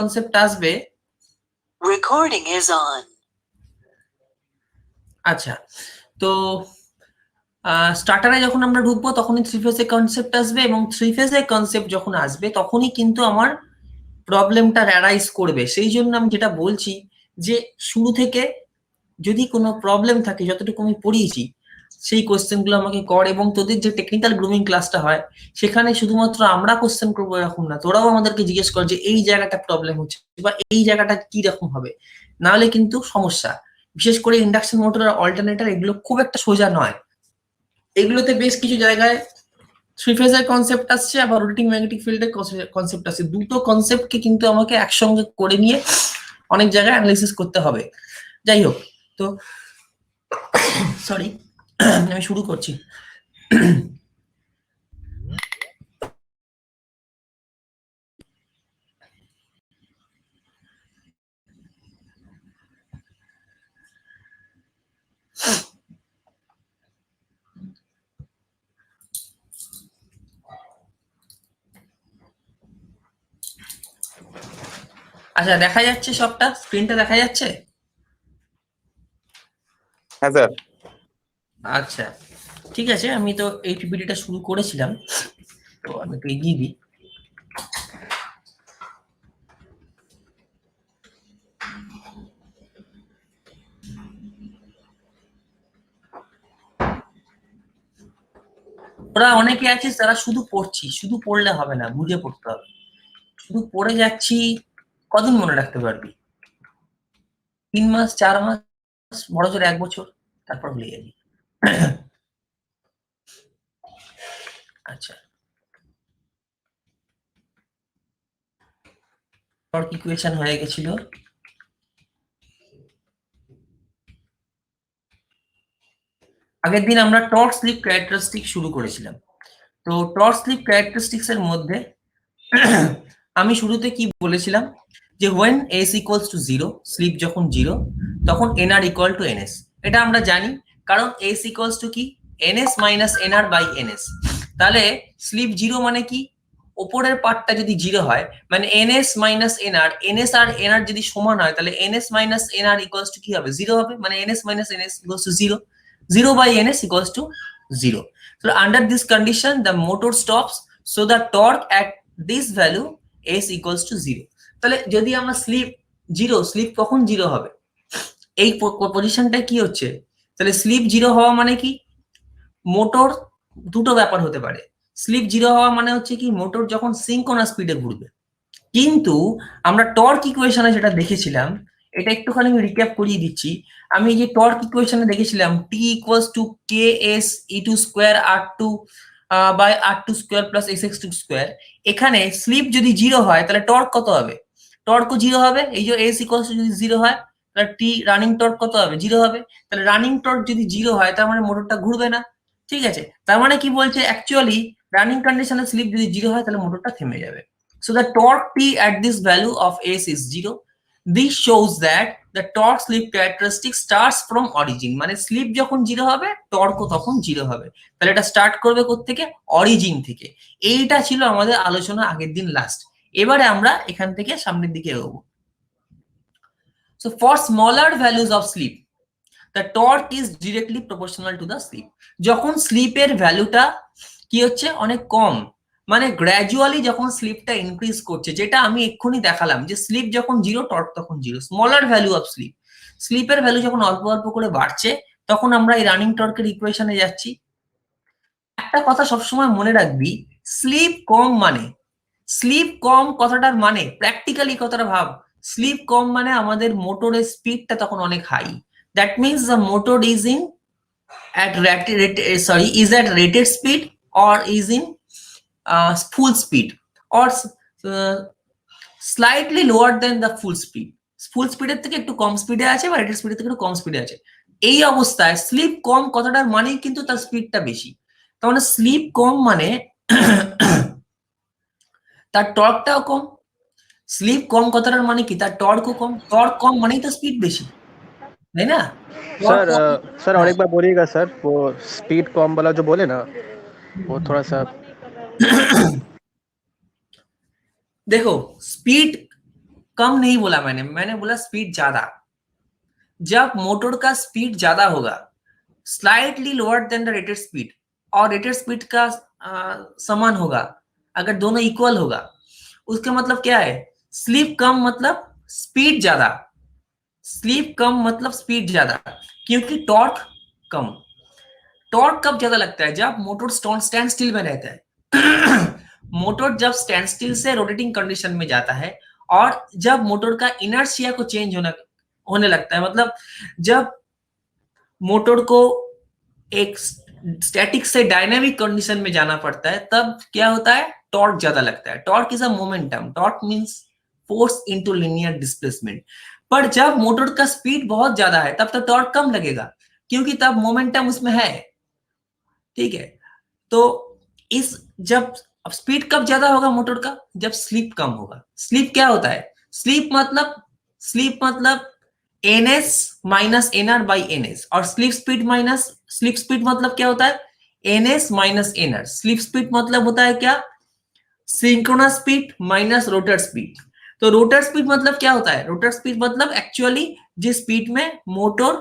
Concept আসবে, recording is on. আচ্ছা, তো স্টার্টারে যখন আমরা ঢুকবো তখনই থ্রি ফেজের কনসেপ্ট আসবে, এবং থ্রি ফেজের কনসেপ্ট যখন আসবে তখনই কিন্তু আমার প্রবলেমটা অ্যারাইজ করবে। সেই জন্য আমি যেটা বলছি যে শুরু থেকে যদি কোনো প্রবলেম থাকে, যতটুকু আমি পড়িয়েছি সেই কোশ্চেনগুলো আমাকে কর, এবং তোদের যে টেকনিক্যাল গ্রুমিং ক্লাসটা হয় সেখানে শুধুমাত্র আমরা কোশ্চেন করবো এরকম না, তোরাও আমাদেরকে জিজ্ঞেস কর যে এই জায়গাটা প্রবলেম হচ্ছে বা এই জায়গাটা কি রকম হবে, নাহলে কিন্তু সমস্যা। বিশেষ করে ইন্ডাকশন মোটর আর অল্টারনেটর এগুলো খুব একটা সোজা নয়, এগুলোতে বেশ কিছু জায়গায় থ্রি ফেজের কনসেপ্ট আসছে, আবার রোটেটিং ম্যাগনেটিক ফিল্ডের কনসেপ্ট আসছে। দুটো কনসেপ্টকে কিন্তু আমাকে একসঙ্গে করে নিয়ে অনেক জায়গায় অ্যানালিসিস করতে হবে। যাই হোক, তো সরি, আমি শুরু করছি। আচ্ছা, দেখা যাচ্ছে সবটা, স্ক্রিনটা দেখা যাচ্ছে? হ্যাঁ স্যার। আচ্ছা, ঠিক আছে, আমি তো এই পিপিটিটা শুরু করেছিলাম, তো আমি একটু এগিয়ে দিই। ওরা অনেকে আছিস তারা শুধু পড়ছি, শুধু পড়লে হবে না, বুঝে পড়তে হবে। শুধু পড়ে যাচ্ছি, কদিন মনে রাখতে পারবি? 3 মাস, 4 মাস, বড় জোর 1 বছর, তারপর ভুলে যাবি। আচ্ছা, টর্ক ইকুয়েশন হয়ে গেছিল। আগের দিন আমরা টর্ক স্লিপ ক্যারেক্টারিস্টিক শুরু করেছিলাম। তো টর্ক স্লিপ ক্যারেক্টারিস্টিক্স এর মধ্যে আমি শুরুতে কি বলেছিলাম যে when s equals to 0, slip যখন 0, তখন nr equal to ns। এটা আমরা জানি, কারণ s equals to কি, ns minus nr by ns। তাহলে স্লিপ 0 মানে কি, ওপরের পার্টটা যদি 0 হয় মানে ns minus nr, ns আর nr যদি সমান হয় তাহলে ns minus nr equals to কি হবে, 0 হবে, মানে ns minus ns equals to 0, 0 by ns equals to 0। So under this condition the motor stops, so the torque at this value s equals to 0। তাহলে যদি আমরা স্লিপ 0, স্লিপ কখন 0 হবে, এই পজিশনটা কি হচ্ছে, তাহলে স্লিপ 0 হওয়া মানে কি, মোটর দুটো ব্যাপার হতে পারে। স্লিপ 0 হওয়া মানে হচ্ছে কি, মোটর যখন সিনক্রোনাস স্পিডে ঘুরবে। কিন্তু আমরা টর্ক ইকুয়েশনে যেটা দেখেছিলাম, এটা একটুখানি আমি রিক্যাপ করিয়ে দিচ্ছি। আমি যে টর্ক ইকুয়েশনে দেখেছিলাম t equals to ks e2 square r2 by r2 square plus sx2 square. এখানে স্লিপ যদি 0 হয় তাহলে টর্ক কত হবে, টর্কও 0 হবে। এই যে s ইকুয়ালস টু যদি 0 হয় তাহলে t রানিং টর্ক কত হবে, 0 হবে। তাহলে রানিং টর্ক যদি 0 হয় তার মানে মোটরটা ঘুরবে না, ঠিক আছে। তার মানে কি বলছে, অ্যাকচুয়ালি রানিং কন্ডিশনে স্লিপ যদি 0 হয় তাহলে মোটরটা থেমে যাবে। So the torque T at this value of S is 0. This shows that the torque slip characteristic starts from origin, মানে স্লিপ যখন 0 হবে টর্কও তখন 0 হবে। তাহলে এটা স্টার্ট করবে কোত্থেকে, অরিজিন থেকে। এইটা ছিল আমাদের আলোচনা আগের দিন লাস্ট। এবারে আমরা এখান থেকে সামনের দিকে এগোবো। So for smaller values of sleep the torque is directly proportional to the sleep। যখন স্লিপের ভ্যালুটা কি হচ্ছে, অনেক কম, মানে গ্র্যাজুয়ালি যখন স্লিপটা ইনক্রিজ করছে, যেটা আমি এক্ষুনি দেখালাম যে স্লিপ যখন 0 টর্ক তখন 0। স্মলার ভ্যালু অফ স্লিপ, স্লিপের ভ্যালু যখন অল্প অল্প করে বাড়ছে তখন আমরা এই রানিং টর্কের ইকুয়েশনে যাচ্ছি। একটা কথা সবসময় মনে রাখবি, স্লিপ কম মানে, স্লিপ কম কথাটার মানে প্র্যাকটিক্যালি কথাটা ভাব, স্লিপ কম মানে আমাদের মোটরের স্পিডটা তখন অনেক high. That means the motor is in at rated speed or is in full speed or slightly lower than the full speed। ফুল স্পিডের থেকে একটু কম স্পিডে আছে বা রেটেড স্পিডের থেকে একটু কম স্পিডে আছে। এই অবস্থায় স্লিপ কম কথাটার মানেই কিন্তু তার স্পিডটা বেশি। তার মানে স্লিপ কম মানে তার টর্কটাও কম। স্লিপ কম কথাটার মানে কি, তার টর্কও কম। টর্ক কম মানেই তার স্পিড বেশি, তাই না? सर और एक बार बोलिएगा सर, वो स्पीड कम वाला जो बोले ना, वो थोड़ा सा। देखो, स्पीड कम नहीं बोला मैंने बोला स्पीड ज्यादा। जब मोटर का स्पीड ज्यादा होगा, slightly lower than the rated speed, और रेटेड स्पीड का समान होगा, अगर दोनों इक्वल होगा, उसका मतलब क्या है? स्लिप कम मतलब स्पीड ज्यादा, स्लिप कम मतलब स्पीड ज्यादा, क्योंकि टॉर्क कम। टॉर्क कब ज्यादा लगता है? जब मोटर स्टैंड स्टिल में रहता है। मोटर जब stand still say rotating condition में जाता है, और जब मोटर का इनर्शिया को चेंज होने लगता है, मतलब जब मोटर को एक स्टैटिक से डायनामिक कंडीशन में जाना पड़ता है, तब क्या होता है? टॉर्क ज्यादा लगता है। Torque is a momentum, torque means force into linear displacement. पर जब मोटर का स्पीड बहुत ज्यादा है, तब तो टॉर्क कम लगेगा, क्योंकि तब मोमेंटम उसमें है। ठीक है, तो इस जब अब स्पीड कब ज्यादा होगा मोटर का? जब स्लिप कम होगा। स्लिप क्या होता है? स्लिप मतलब ns minus NR by NS, और स्लिप स्पीड मतलब क्या होता है? ns minus NR. Slip speed मतलब होता है क्या? Synchronous speed minus rotor speed. तो रोटर स्पीड मतलब क्या होता है? रोटर स्पीड मतलब एक्चुअली जिस स्पीड में मोटर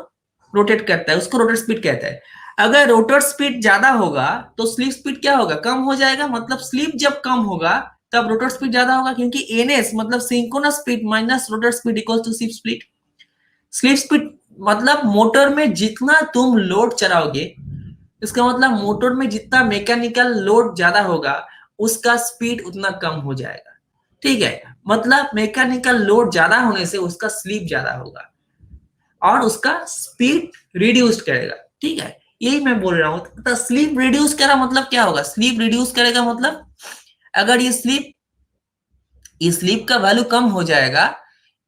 रोटेट करता है, उसको रोटर स्पीड कहता है। अगर रोटर स्पीड ज्यादा होगा तो स्लिप स्पीड क्या होगा? कम हो जाएगा। मतलब स्लिप जब कम होगा तब रोटर स्पीड ज्यादा होगा, क्योंकि एनएस मतलब synchronous speed minus rotor speed equals to slip speed. Slip speed मतलब मोटर में जितना तुम लोड चलाओगे, इसका मतलब मोटर में जितना मैकेनिकल लोड ज्यादा होगा, उसका स्पीड उतना कम हो जाएगा। ठीक है, मतलब मैकेनिकल लोड ज्यादा होने से उसका स्लिप ज्यादा होगा और उसका स्पीड रिड्यूस करेगा। ठीक है, यही मैं बोल रहा हूं। तो स्लीप रिड्यूस करा मतलब क्या होगा? स्लीप रिड्यूस करेगा मतलब अगर ये स्लीप का वैल्यू कम हो जाएगा,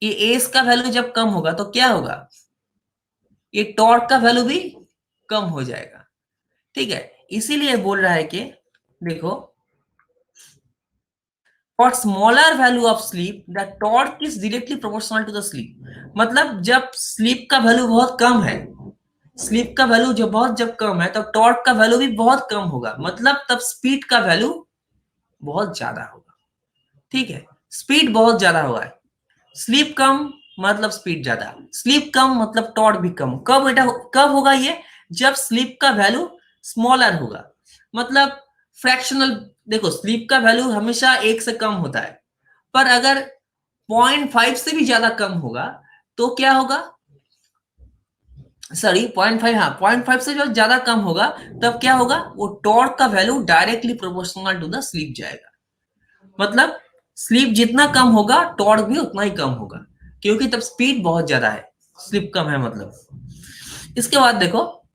ये एस का वैल्यू जब कम होगा तो क्या होगा? ये टॉर्क का वैल्यू भी कम हो जाएगा। ठीक है, इसीलिए बोल रहा है कि देखो, for smaller value of slip the torque is directly proportional to the slip. मतलब जब स्लीप का वैल्यू बहुत कम है, स्लीप का वैल्यू जब कम है, तब टॉर्क का वैल्यू भी बहुत कम होगा, मतलब तब स्पीड का वैल्यू बहुत ज्यादा होगा। ठीक है, स्पीड बहुत ज्यादा होगा। स्लीप कम मतलब स्पीड ज्यादा, स्लीप कम मतलब टॉर्क भी कम। कब बेटा कब होगा ये? जब स्लीप का वैल्यू स्मॉलर होगा, मतलब फ्रैक्शनल। देखो, स्लीप का वैल्यू हमेशा 1 से कम होता है, पर अगर 0.5 से भी ज्यादा कम होगा तो क्या होगा? सॉरी 0.5, हाँ 0.5 से जो ज्यादा कम होगा, तब क्या होगा? वो टॉर्क का value directly proportional to the slip जाएगा। मतलब स्लीप जितना कम होगा, टॉर्क भी उतना ही कम होगा, क्योंकि तब स्पीड बहुत ज्यादा है, स्लीप कम है मतलब। इसके बाद देखो,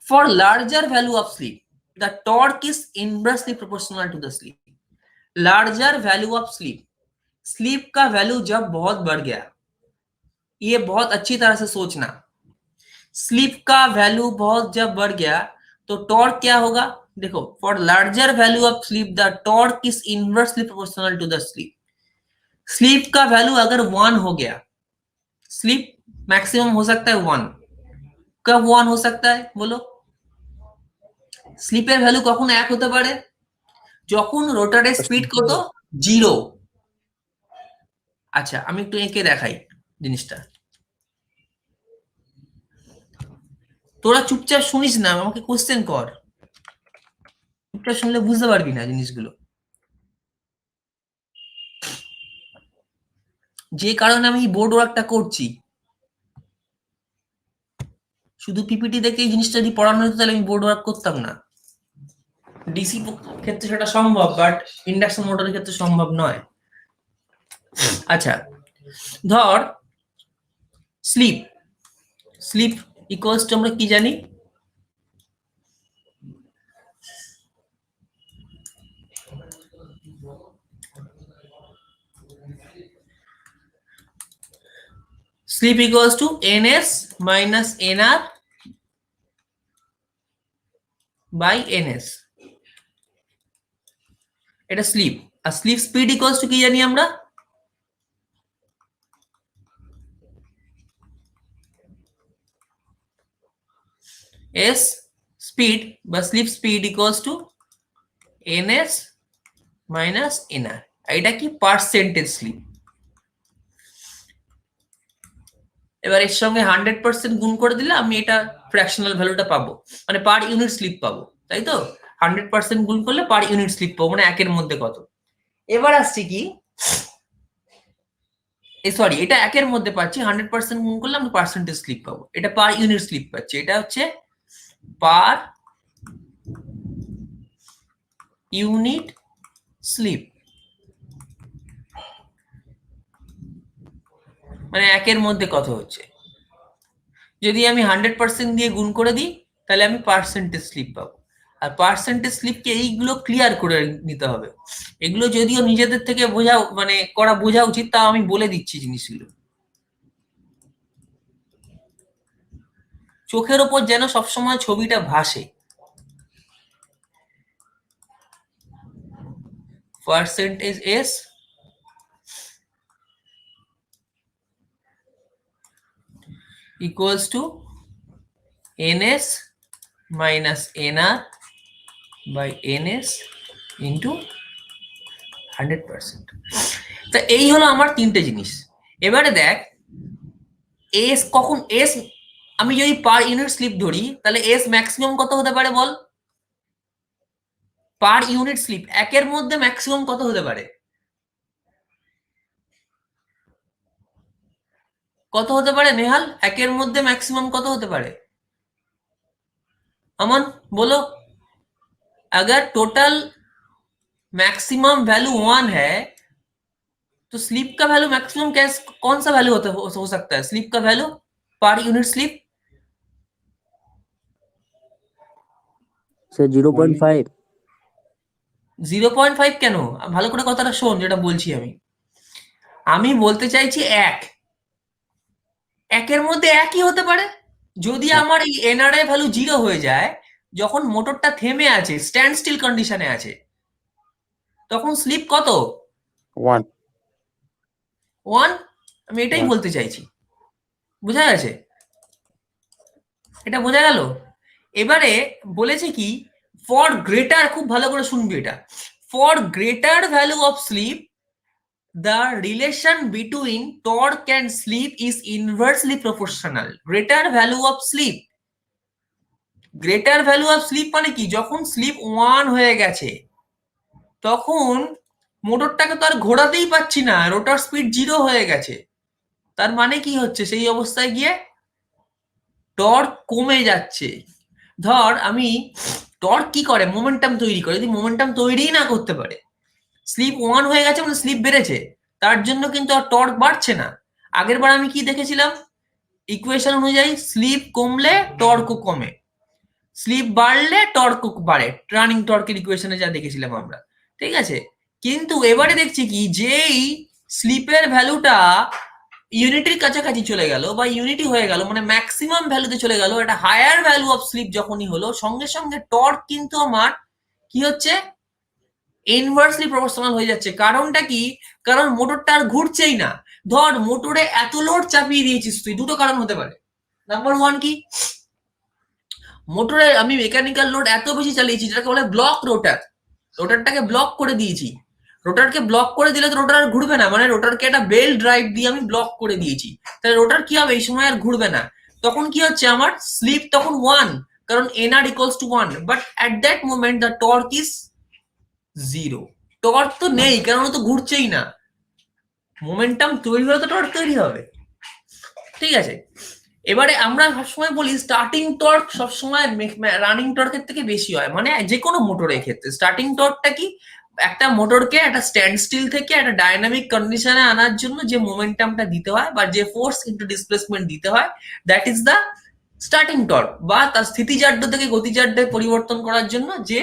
for larger value of slip the torque is inversely proportional to the slip. Larger value of slip, slip का वैल्यू जब बहुत बढ़ गया, ये बहुत अच्छी तरह से सोचना, स्लीप का वैल्यू बहुत जब बढ़ गया तो टॉर्क क्या होगा? देखो, for larger value of slip the torque is inversely proportional to the slip. Slip का वैल्यू अगर 1 हो गया, स्लीप मैक्सिमम हो सकता है 1। कब 1 हो सकता है बोलो? স্লিপের ভ্যালু কখন 1 হতে পারে? যখন রোটারের স্পিড কত? 0। আচ্ছা, আমি একটু এঁকে দেখাই জিনিসটা। তোরা চুপচাপ শুনিস না, আমাকে কোশ্চেন কর। চুপচাপ শুনলে বুঝতে পারবি না জিনিসগুলো। যে কারণে আমি বোর্ড ওয়ার্কটা করছি, শুধু পিপিটি দেখে এই জিনিসটা যদি পড়ানো হতো তাহলে আমি বোর্ড ওয়ার্ক করতাম না। ডিসি ক্ষেত্রে সেটা সম্ভব, বাট ইন্ডাকশন মোটরের ক্ষেত্রে সম্ভব নয়। আচ্ছা, ধর স্লিপ ইকুয়ালস টু আমরা কি জানি? Slip equals to ns minus nr by ns। এটা স্লিপ। আর স্লিপ স্পিড ইকুয়ালস টু কি জানি আমরা? s স্পিড বা slip speed equals to ns minus nr। এটা কি? Percentage slip. এবার এর সঙ্গে 100% গুণ করে দিলে আমি এটা ফ্র্যাকশনাল ভ্যালুটা পাবো, মানে পার ইউনিট স্লিপ পাবো, তাই তো? 100% গুণ করলে পার ইউনিট স্লিপ পাবো, মানে একের মধ্যে কত। এবার আসছে কি, সরি, এটা একের মধ্যে পাচ্ছি, 100% গুণ করলে আমি পার্সেন্টেজ স্লিপ পাবো, এটা পার ইউনিট স্লিপ পাচ্ছি, এটা হচ্ছে পার ইউনিট স্লিপ, মানে একের মধ্যে কত হচ্ছে। যদি আমি 100% দিয়ে গুণ করে দিই তাহলে আমি পার্সেন্টেজ স্লিপ পাবো। আর পার্সেন্টেজ স্লিপকে এইগুলো ক্লিয়ার করে নিতে হবে, এগুলো যদিও নিজেদের থেকে বোঝা মানে বোঝা উচিত, তা আমি বলে দিচ্ছি জিনিসগুলো। চোখের ওপর যেন সবসময় ছবিটা ভাসে। Percentage S equals to ns minus nr by ns into 100%। তা এই হলো আমার তিনটে জিনিস। এবারে দেখ এস কখন, এস আমি যদি পার ইউনিট স্লিপ ধরি তাহলে এস ম্যাক্সিমাম কত হতে পারে বল? পার ইউনিট স্লিপ একের মধ্যে ম্যাক্সিমাম কত হতে পারে? কত হতে পারে নেহাল, একের মধ্যে ম্যাক্সিমাম কত হতে পারে? अमन बोलो, अगर टोटल मैक्सिमम वैल्यू 1 है तो स्लीप का वैल्यू मैक्सिमम कौन सा वैल्यू हो सकता है? स्लीप का value per unit sleep sir 0.5। 0.5 কেন? ভালো করে কথাটা শোন, যেটা বলছি আমি বলতে চাইছি একের মধ্যে একই হতে পারে। যদি আমার এই এনআরআই ভ্যালু 0 হয়ে যায়, যখন মোটরটা থেমে আছে, স্ট্যান্ড স্টিল কন্ডিশনে আছে, তখন স্লিপ কত? 1 আমি এটাই 1 বলতে চাইছি, বোঝা গেছে? এটা বোঝা গেল? এবারে বলেছে কি, ফর গ্রেটার, খুব ভালো করে শুনবি এটা, for greater value of slip the relation between torque and sleep is inversely proportional. Greater value of sleep, greater value of sleep মানে কি, যখন স্লিপ 1 হয়ে গেছে তখন মোটরটাকে তো আর ঘোরাতেই পাচ্ছি না, রোটার স্পিড 0 হয়ে গেছে। তার মানে কি হচ্ছে, সেই অবস্থায় গিয়ে টর্ক কমে যাচ্ছে। ধর আমি, টর্ক কি করে, মোমেন্টাম তৈরি করে, যদি মোমেন্টাম তৈরি না করতে পারে, স্লিপ 1 হয়ে গেছে মানে স্লিপ বেড়েছে, তার জন্য কিন্তু আর টর্ক বাড়ছে না। আগের বার আমি কি দেখেছিলাম, ইকুয়েশন অনুযায়ী স্লিপ কমলে টর্কও কমে, স্লিপ বাড়লে টর্ক বাড়ে, রানিং টর্কের ইকুয়েশনে যা দেখেছিলাম আমরা, ঠিক আছে? কিন্তু এবারে দেখছি কি, যেই স্লিপের ভ্যালুটা ইউনিটির কাছাকাছি চলে গেল বা ইউনিটি হয়ে গেল, মানে ম্যাক্সিমাম ভ্যালুতে চলে গেল, এটা হায়ার ভ্যালু অফ স্লিপ যখনই হলো, সঙ্গে সঙ্গে টর্ক কিন্তু আমার কি হচ্ছে, ইনভার্সলি প্রপোর্শনাল হয়ে যাচ্ছে। কারণটা কি, কারণ মোটরটা আর ঘুরছেই না। ধর মোটরে এত লোড চাপিয়ে দিয়েছিস তুই, দুটো কারণ হতে পারে। নাম্বার 1 কি, মোটরে আমি মেকানিক্যাল লোড এত বেশি চালিয়েছি যেটাকে বলে ব্লক রোটার, রোটারটাকে ব্লক করে দিয়েছি। রোটারকে ব্লক করে দিলে তো রোটার আর ঘুরবে না, মানে রোটারকে একটা বেল্ট ড্রাইভ দিয়ে আমি ব্লক করে দিয়েছি, তাহলে রোটার কি হবে, এই সময় আর ঘুরবে না। তখন কি হচ্ছে, আমার স্লিপ তখন 1, কারণ nr equals to 1, but at that moment the torque is 0। Torque তো নেই, কারণ ও তো ঘুরছেই না। মোমেন্টাম তৈরি হলে তো টর্ক তৈরি হবে, ঠিক আছে? এবারে আমরা সবসময় বলি স্টার্টিং টর্ক সবসময় রানিং টর্কের থেকে বেশি হয়, মানে যে কোনো মোটরের ক্ষেত্রে স্টার্টিং টর্কটা কি, একটা মোটরকে একটা স্ট্যান্ড স্টিল থেকে একটা ডাইনামিক কন্ডিশনে আনার জন্য যে মোমেন্টামটা দিতে হয় বা যে ফোর্স ইনটু ডিসপ্লেসমেন্ট দিতে হয়, that is the starting torque. বা তার স্থিতিজাড্য থেকে গতিজাড্যে পরিবর্তন করার জন্য যে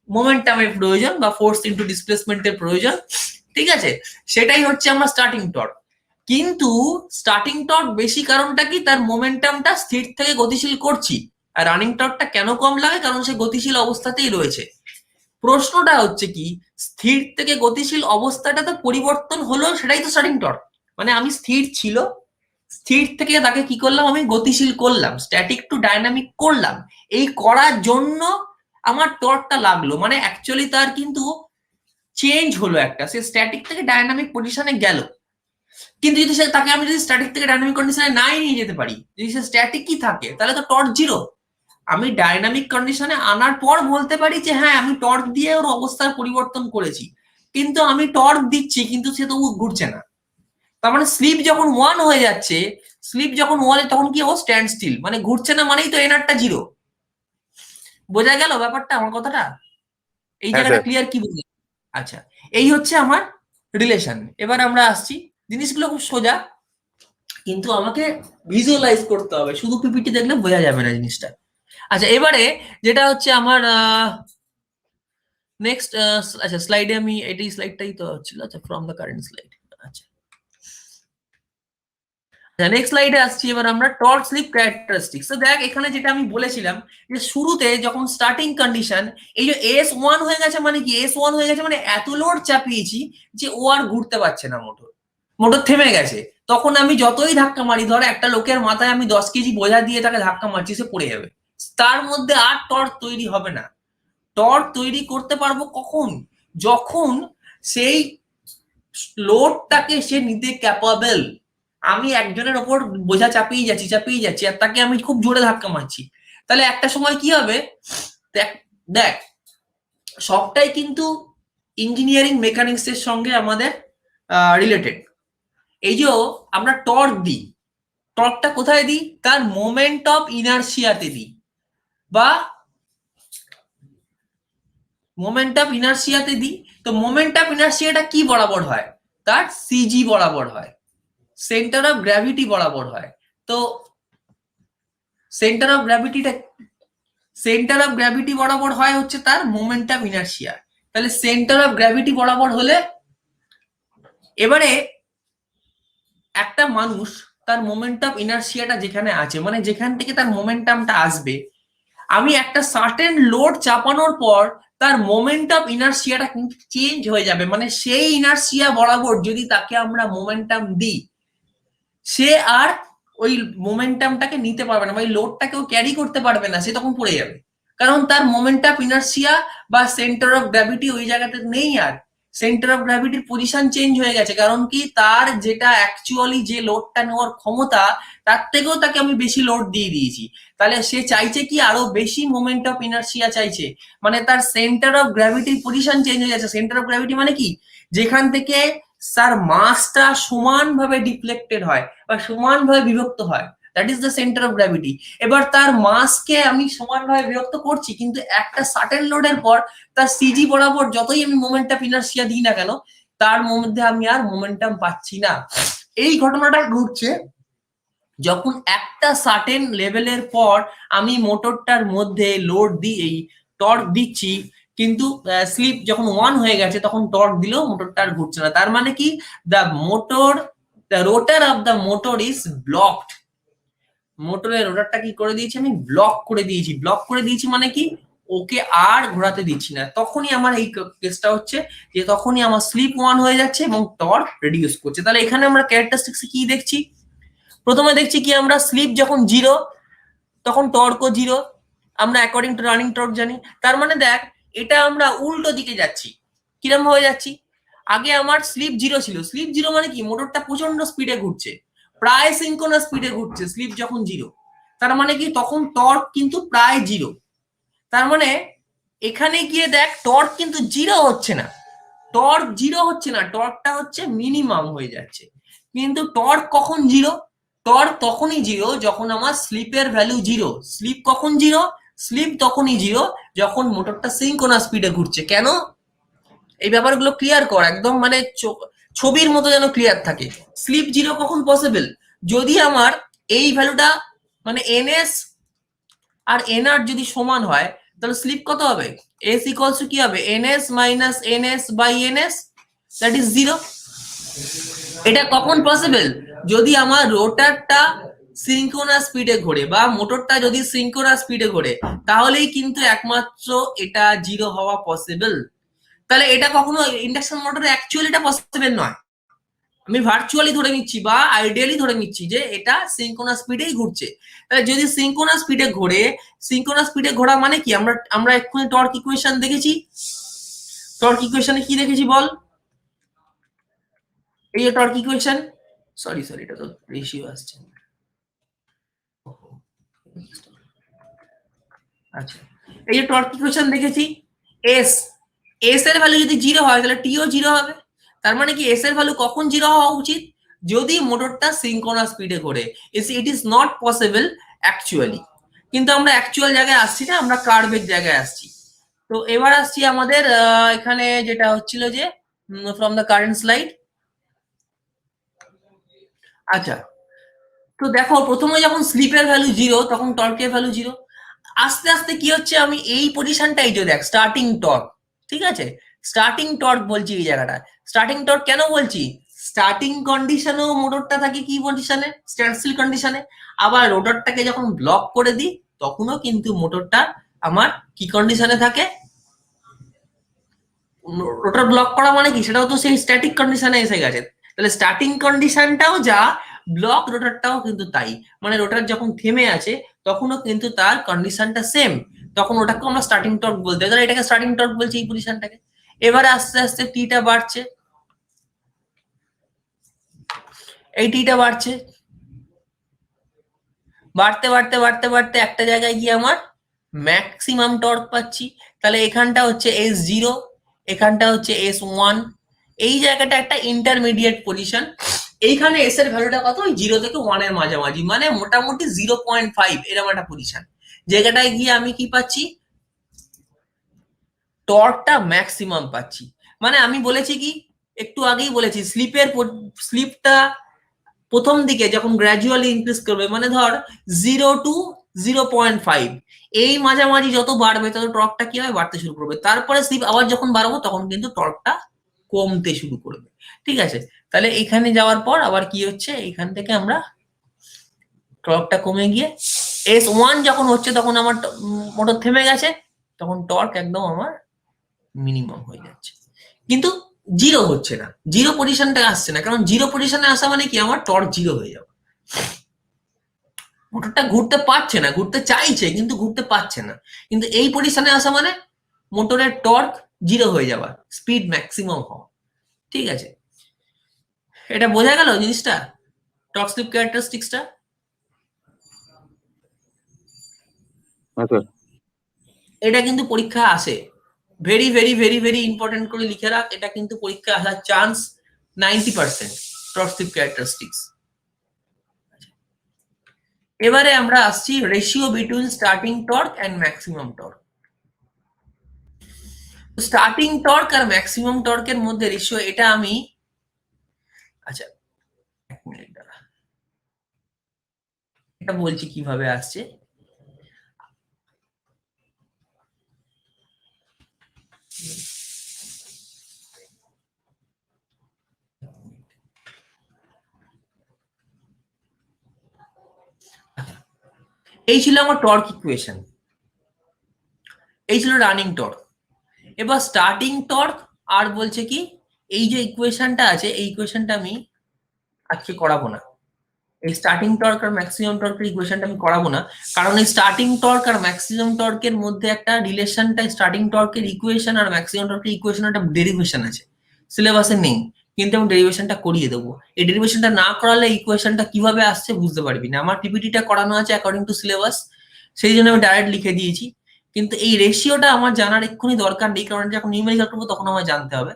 মোমেন্টামের প্রয়োজন বা ফোর্স ইনটু ডিসপ্লেসমেন্টের প্রয়োজন, ঠিক আছে, সেটাই হচ্ছে আমার স্টার্টিং টর্ক। কিন্তু স্টার্টিং টর্ক বেশি কারণটা কি, তার মোমেন্টামটা স্থির থেকে গতিশীল করছি। আর রানিং টর্কটা কেন কম লাগে, কারণ সে গতিশীল অবস্থাতেই রয়েছে। প্রশ্নটা হচ্ছে কি, স্থির থেকে গতিশীল অবস্থাটা তো পরিবর্তন হলো, সেটাই তো স্টার্টিং টর্ক। মানে আমি স্থির ছিল, স্থির থেকে তাকে কি করলাম, আমি গতিশীল করলাম, স্ট্যাটিক টু ডাইনামিক করলাম। এই করার জন্য আমার টর্কটা লাগলো, মানে অ্যাকচুয়ালি তার কিন্তু চেঞ্জ হলো একটা, সে স্ট্যাটিক থেকে ডাইনামিক পজিশনে গেল। কিন্তু যদি তাকে আমি যদি স্ট্যাটিক থেকে ডাইনামিক কন্ডিশনে নাই নিয়ে যেতে পারি, যদি সে স্ট্যাটিকই থাকে, তাহলে তো টর্ক জিরো। আমি ডাইনামিক কন্ডিশনে আনার পর বলতে পারি যে হ্যাঁ আমি টর্ক দিয়ে ওর অবস্থার পরিবর্তন করেছি, কিন্তু আমি টর্ক দিচ্ছি কিন্তু সে তবু ঘুরছে না। তার মানে স্লিপ যখন 1 হয়ে যাচ্ছে, স্লিপ যখন 1 তখন কি ও স্ট্যান্ড স্টিল, মানে ঘুরছে না, মানেই তো এনারটা জিরো। বোঝা গেল ব্যাপারটা, আমার কথাটা? এই হ্যাঁ জায়গাটা স্যার। ক্লিয়ার কি বুঝলেন? আচ্ছা, এই হচ্ছে আমার রিলেশন। এবার আমরা আসছি, জিনিসগুলো খুব সোজা, কিন্তু আমাকে ভিজুয়ালাইজ করতে হবে, শুধু পিপিটি দেখলে বোঝা যাবে না জিনিসটা। আচ্ছা, এবারে যেটা হচ্ছে আমার নেক্সট, আচ্ছা স্লাইডে আমি এটাই স্লাইডটাই তো ছিল, আচ্ছা ফ্রম দ্য কারেন্ট স্লাইড। আচ্ছা, নেক্সট স্লাইডে আসছি। এবার আমরা টর্ক স্লিপ ক্যারেক্টারিস্টিক্স। তো দেখ এখানে যেটা আমি বলেছিলাম যে শুরুতে যখন স্টার্টিং কন্ডিশন, এই যে S1 হয়ে গেছে, মানে কি S1 হয়ে গেছে মানে এত লোড চাপিয়েছি যে ও আর ঘুরতে পারছে না, মোটর থেমে গেছে। তখন আমি যতই ধাক্কা মারি, ধর একটা লোকের মাথায় আমি 10 কেজি বোঝা দিয়ে তাকে ধাক্কা মারছি, সে পড়ে যাবে, তার মধ্যে আর টর্ক তৈরি হবে না। টর্ক তৈরি করতে পারবো কখন? যখন সেই লোডটাকে সে নিতে ক্যাপাবল। আমি একজনের ওপর বোঝা চাপিয়ে যাচ্ছি আর তাকে আমি খুব জোরে ধাক্কা মারছি, তাহলে একটা সময় কি হবে? দেখ দেখ, সবটাই কিন্তু ইঞ্জিনিয়ারিং মেকানিক্স এর সঙ্গে আমাদের রিলেটেড। এই যে আমরা টর্ক দিই, টর্কটা কোথায় দিই? তার মোমেন্ট অফ ইনার্শিয়াতে দিই, বা মোমেন্ট অফ ইনার্শিয়াতে দিই। তো মোমেন্ট অফ ইনার্শিয়াটা কি বরাবর হয়? তার সিজি বরাবর হয়, সেন্টার অফ গ্র্যাভিটি বরাবর হয়। তো সেন্টার অফ গ্র্যাভিটিটা, সেন্টার অফ গ্র্যাভিটি বরাবর হয় হচ্ছে তার মোমেন্ট অফ ইনার্শিয়া। তাহলে সেন্টার অফ গ্র্যাভিটি বরাবর হলে, এবারে একটা মানুষ তার মোমেন্ট অফ ইনার্শিয়াটা যেখানে আছে, মানে যেখান থেকে তার মোমেন্টামটা আসবে, আমি একটা সার্টেন লোড চাপানোর পর তার মোমেন্ট অফ ইনার্শিয়াটা কিন্তু চেঞ্জ হয়ে যাবে। মানে সেই ইনার্শিয়া বরাবর যদি তাকে আমরা মোমেন্টাম দিই, সে আর ওই মোমেন্টামটাকে নিতে পারবে না, বা ওই লোডটাকেও ক্যারি করতে পারবে না, সে তখন পড়ে যাবে। কারণ তার মোমেন্ট অফ ইনার্শিয়া বা সেন্টার অফ গ্র্যাভিটি ওই জায়গাতে নেই, আর সেন্টার অফ গ্র্যাভিটির পজিশন চেঞ্জ হয়ে গেছে। কারণ কি, তার যেটা অ্যাকচুয়ালি যে লোডটা নেওয়ার ক্ষমতা, তার থেকেও তাকে আমি বেশি লোড দিয়ে দিয়েছি। তাহলে সে চাইছে কি, আরো বেশি মোমেন্ট অফ ইনার্শিয়া চাইছে, মানে তার সেন্টার অফ গ্র্যাভিটির পজিশন চেঞ্জ হয়ে যাচ্ছে। সেন্টার অফ গ্র্যাভিটি মানে কি, যেখান থেকে তার মাসটা সমানভাবে ডিফ্লেক্টেড হয় বা সমানভাবে বিভক্ত হয়, that is the centre of gravity. এবার তার মাসকে আমি সমানভাবে বিভক্ত করছি, কিন্তু একটা সার্টেন লোডের পর তার সিজি বরাবর যতই আমি মোমেন্ট অফ ইনার্শিয়া দিই না কেন, তার মধ্যে আমি আর মোমেন্টাম পাচ্ছি না। এই ঘটনাটা ঘটছে যখন একটা সার্টেন লেভেলের পর আমি মোটরটার মধ্যে লোড দিই, এই টর্ক দিচ্ছি, কিন্তু স্লিপ যখন 1 হয়ে গেছে তখন টর্ক দিলেও মোটরটা আর ঘুরছে না। তার মানে কি, the motor, the rotor of the motor is blocked. মোটরের রোটারটা কি করে দিয়েছি আমি? ব্লক করে দিয়েছি। ব্লক করে দিয়েছি মানে কি, ওকে আর ঘোরাতে দিচ্ছি না। তখনই আমার এই কেসটা হচ্ছে যে তখনই আমার স্লিপ 1 হয়ে যাচ্ছে এবং টর্ক রিডিউস করছে। তাহলে এখানে আমরা ক্যারেক্টারিস্টিক্স কি দেখছি? প্রথমে দেখছি কি, আমরা স্লিপ যখন 0 তখন টর্কও 0, আমরা অ্যাকর্ডিং টু রানিং টর্ক জানি। তার মানে দেখ, এটা আমরা উল্টো দিকে যাচ্ছি। কিরম হয়ে যাচ্ছি? আগে আমার স্লিপ 0 ছিল, স্লিপ 0 মানে কি, মোটরটা প্রচন্ড স্পিডে ঘুরছে, প্রায় সিনক্রোনাস স্পিডে ঘুরছে স্লিপ যখন 0। তার মানে কি, তখন টর্ক কিন্তু প্রায় 0। তার মানে এখানে গিয়ে দেখ, টর্ক কিন্তু 0 হচ্ছে না, টর্ক 0 হচ্ছে না, টর্কটা হচ্ছে মিনিমাম হয়ে যাচ্ছে। কিন্তু টর্ক কখন 0? টর্ক তখনই 0 যখন আমার স্লিপের ভ্যালু 0। স্লিপ কখন 0? স্লিপ তখনই 0 যখন মোটরটা সিনক্রোনাস স্পিডে ঘুরছে। কেন? এই ব্যাপারগুলো ক্লিয়ার কর একদম, মানে ছবির মতো যেন ক্লিয়ার থাকে। স্লিপ 0 কখন পসিবল? যদি আমার এই ভ্যালুটা, মানে এনএস আর এনআর যদি সমান হয়, তাহলে স্লিপ কত হবে? এস ইকুয়ালস টু কি হবে? NS minus NS by NS, that is 0। এটা কখন পসিবল? যদি আমার রোটারটা সিনক্রোনাস স্পিডে ঘোরে বা মোটরটা যদি সিনক্রোনাস স্পিডে ঘোরে, তাহলেই কিন্তু একমাত্র এটা 0 হওয়া পসিবল। তাহলে এটা কখনো ইন্ডাকশন মোটরে অ্যাকচুয়ালি এটা পসিবল নয়। আমি ভার্চুয়ালি ধরে নিচ্ছি বা আইডিয়ালি ধরে নিচ্ছি যে এটা সিনক্রোনাস স্পিডেই ঘুরছে। তাহলে যদি সিনক্রোনাস স্পিডে ঘোরে, সিনক্রোনাস স্পিডে ঘোরা মানে কি, আমরা এক্ষুনি টর্ক ইকুয়েশন দেখেছি। টর্ক ইকুয়েশনে কি দেখেছি বল? এই যে টর্ক ইকুয়েশন, সরি এটা তো রেশিও আসছে। আচ্ছা, এই যে টর্ক ইকুয়েশন দেখেছি, এস এর ভ্যালু যদি 0 হয় তাহলে টিও 0 হবে। তার মানে কি এস এর ভ্যালু কখন 0 হওয়া উচিত? যদি মোটরটা সিনক্রোনাস স্পিডে ঘোরে। It is not possible actually, কিন্তু আমরা অ্যাকচুয়াল জায়গায় আসছি না, আমরা কার্ভের জায়গায় আসছি। তো এবার আসছি আমাদের এখানে যেটা হচ্ছিল যে ফ্রম দ্য কারেন্ট স্লাইড। আচ্ছা, তো দেখো প্রথমে যখন স্লিপের ভ্যালু 0 তখন টর্কের ভ্যালু 0। আস্তে আস্তে কি হচ্ছে, আমি এই পজিশনটাই যে দেখ স্টার্টিং টর্ক, ঠিক আছে, স্টার্টিং টর্ক বলছি এই জায়গাটা। স্টার্টিং টর্ক কেন বলছি? স্টার্টিং কন্ডিশনেও মোটরটা থাকে কি পজিশনে? স্ট্যান্ডস্টিল কন্ডিশনে। আবার রোটরটাকে যখন ব্লক করে দিই তখনও কিন্তু মোটরটা আমার কি কন্ডিশনে থাকে? রোটর ব্লক করা মানে কি, সেটাও তো সেই স্ট্যাটিক কন্ডিশনে এসে গেছে। তাহলে স্টার্টিং কন্ডিশনটাও যা, ব্লক রোটরটাও কিন্তু তাই। মানে রোটর যখন থেমে আছে তখনও কিন্তু তার কন্ডিশনটা সেম, তখন ওটাকে আমরা স্টার্টিং টর্ক বলতে হয়। তাহলে এটাকে স্টার্টিং টর্ক বলছি এই পজিশনটাকে। এবারে আস্তে আস্তে টিটা বাড়ছে, এই টিটা বাড়ছে, বাড়তে বাড়তে বাড়তে বাড়তে একটা জায়গায় গিয়ে আমার ম্যাক্সিমাম টর্ক পাচ্ছি। তাহলে এখানটা হচ্ছে S0, এখানটা হচ্ছে S1, এই জায়গাটা একটা ইন্টারমিডিয়েট পজিশন। এইখানে এস এর ভ্যালুটা কত? ওই 0 থেকে 1 এর মাঝামাঝি, মানে মোটামুটি 0.5 এরকম একটা পজিশন। জায়গাটায় গিয়ে আমি কি পাচ্ছি? টর্কটা ম্যাক্সিমাম পাচ্ছি। মানে আমি বলেছি কি, একটু আগেই বলেছি, স্লিপটা প্রথম দিকে যখন গ্র্যাজুয়ালি ইনক্রিজ করবে, মানে ধর 0 to 0.5, এই মাঝামাঝি যত বাড়বে তত টর্কটা কি হবে? বাড়তে শুরু করবে। তারপরে স্লিপ আবার যখন বাড়াবো তখন কিন্তু টর্কটা কমতে শুরু করবে, ঠিক আছে। তাহলে এখানে যাওয়ার পর আবার কি হচ্ছে, এখান থেকে আমরা টর্কটা কমে গিয়ে S1 যখন হচ্ছে তখন আমার মোটর থেমে গেছে, তখন টর্ক একদম আমার মিনিমাম হয়ে যাচ্ছে। কিন্তু 0 হচ্ছে না, 0 পজিশনটা আসছে না, কারণ 0 পজিশনে আসা মানে কি, আমার টর্ক 0 হয়ে যাবে। মোটরটা ঘুরতে পারছে না, ঘুরতে চাইছে কিন্তু ঘুরতে পারছে না। কিন্তু এই পজিশনে আসা মানে মোটরের টর্ক 0 হয়ে যাওয়া, স্পিড ম্যাক্সিমাম হওয়া, ঠিক আছে। এটা বোঝা গেল জিনিসটা, টর্ক স্লিপ ক্যারেক্টারিস্টিক্সটা? এটা কিন্তু পরীক্ষা আসে, very very very very important করে লিখে রাখ, এটা কিন্তু পরীক্ষা আসার চান্স 90%, টর্ক স্লিপ ক্যারেক্টারিস্টিক্স। এবারে আমরা আসছি ratio between starting torque and maximum torque. Starting torque আর ম্যাক্সিমাম টর্কের মধ্যে রেশিও, এটা আমি, আচ্ছা এক মিনিট দাঁড়া, এটা বলছি কিভাবে আসছে। এই ছিল আমার টর্ক ইকুয়েশন, এই ছিল রানিং টর্ক। এবার স্টার্টিং টর্ক আর বলছে কি, এই যে ইকুয়েশনটা আছে এই ইকুয়েশনটা আমি আজকে করাবো না। এই স্টার্টিং টর্ক আর ম্যাক্সিমাম টর্কের ইকুয়েশনটা আমি করাবো না, কারণ এই স্টার্টিং টর্ক আর ম্যাক্সিমাম টর্কের মধ্যে একটা রিলেশনটা, স্টার্টিং টর্কের ইকুয়েশন আর ম্যাক্সিমাম টর্কের ইকুয়েশন একটা ডেরিভেশন আছে, সিলেবাসে নেই, কিন্তু আমি ডেরিভেশনটা করিয়ে দেবো। এই ডেরিভেশনটা না করালে ইকুয়েশনটা কিভাবে আসছে বুঝতে পারবি না। আমার পিপিটিটা করানো আছে অ্যাকর্ডিং টু সিলেবাস, সেই জন্য আমি ডাইরেক্ট লিখে দিয়েছি। কিন্তু এই রেশিওটা আমার জানার এক্ষুনি দরকার নেই, কারণ যখন নিউমেরিক্যাল করবো তখন আমার জানতে হবে।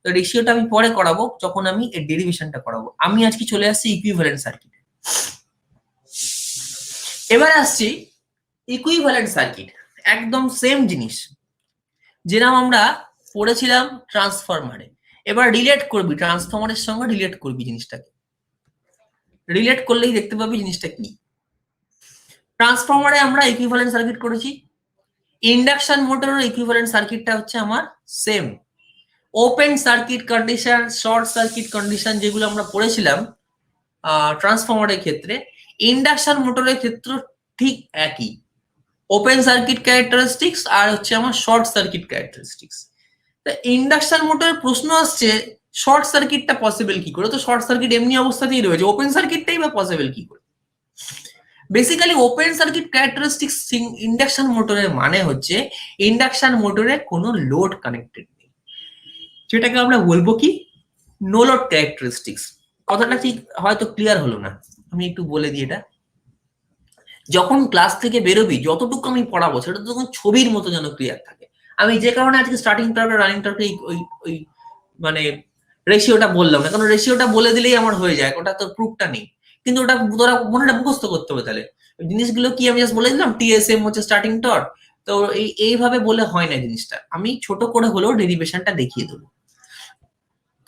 তো রেশিওটা আমি পরে করাবো যখন আমি এই ডেরিভেশনটা করাবো। আমি আজকে চলে আসছি ইকুইভ্যালেন্ট সার্কিট। এবার আসছি ইকুইভ্যালেন্ট সার্কিট, একদম সেম জিনিস যেরকম আমরা পড়েছিলাম ট্রান্সফরমারে। এবার রিলেট করবি, ট্রান্সফরমারের সঙ্গে রিলেট করবি জিনিসটাকে, রিলেট করলেই দেখতে পাবি জিনিসটা কি। ট্রান্সফরমারে আমরা ইকুইভ্যালেন্ট সার্কিট করেছি, ইন্ডাকশন মোটরের ইকুইভ্যালেন্ট সার্কিটটা হচ্ছে আমার same. Open circuit condition, short circuit condition যেগুলো আমরা পড়েছিলাম ট্রান্সফরমারের ক্ষেত্রে, ইন্ডাকশন মোটরের ক্ষেত্রে ঠিক একই। ওপেন সার্কিট ক্যারেক্টারিস্টিক্স আর হচ্ছে আমার শর্ট সার্কিট ক্যারেক্টারিস্টিক্স। তা ইন্ডাকশন মোটরের প্রশ্ন আসছে শর্ট সার্কিটটা পসিবল কি করে? তো শর্ট সার্কিট এমনি অবস্থাতেই রয়েছে, ওপেন সার্কিটটাই বা পসিবল কি করে? Basically open circuit characteristics induction মোটরের মানে হচ্ছে ইন্ডাকশন মোটরে কোনো লোড কানেক্টেড নেই, যেটাকে আমরা বলবো কি নো লোড ক্যারেক্টারিস্টিক্স। কথাটা ঠিক হয়তো ক্লিয়ার হলো না, আমি একটু বলে দিই এটা। যখন ক্লাস থেকে বেরোবি যতটুকু আমি পড়াবো সেটা তখন ছবির মতো যেন ক্লিয়ার থাকে। আমি যে কারণে আজকে স্টার্টিং টর্ক আর রানিং টর্কে ওই ওই মানে রেশিওটা বললাম না, কারণ রেশিওটা বলে দিলেই আমার হয়ে যায়, ওটা তো প্রুফটা নেই। কিন্তু ওটা তোরা মনে মুখস্থ করতে হবে। তাহলে জিনিসগুলো কি আমি জাস্ট বলে দিলাম টিএসএম হচ্ছে স্টার্টিং টর্ক, তো এইভাবে বলে হয় না জিনিসটা। আমি ছোট করে হলেও ডেরিভেশনটা দেখিয়ে দেবো,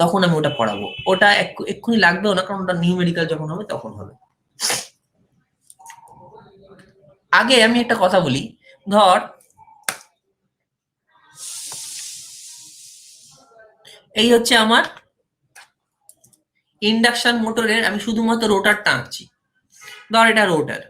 তখন আমি ওটা পড়াবো। ওটা এক্ষুনি লাগবেও না, কারণ ওটা নিউমেরিক্যাল যখন হবে তখন হবে। আগে আমি একটা কথা বলি, ধর এই হচ্ছে আমার ইন্ডাকশন মোটরের, আমি শুধুমাত্র রোটারটা আঁকছি। ধর এটা রোটার,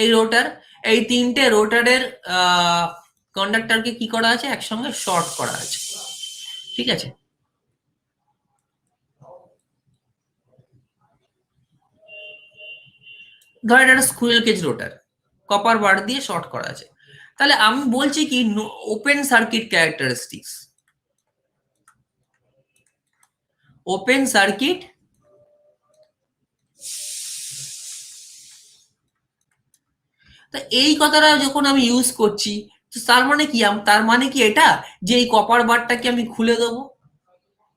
এই রোটার, এই তিনটে রোটারের কন্ডাক্টরকে কি করা আছে, একসঙ্গে শর্ট করা আছে, ঠিক আছে। ধর এটা একটা স্কুইরেল কেজ রোটার, কপার বার দিয়ে শর্ট করা আছে। তাহলে আমি বলছি কি open circuit characteristics, open circuit তা এই কথাটা যখন আমি ইউজ করছি, তার মানে কি, তার মানে কি এটা যে এই কপার বারটাকে আমি খুলে দেবো।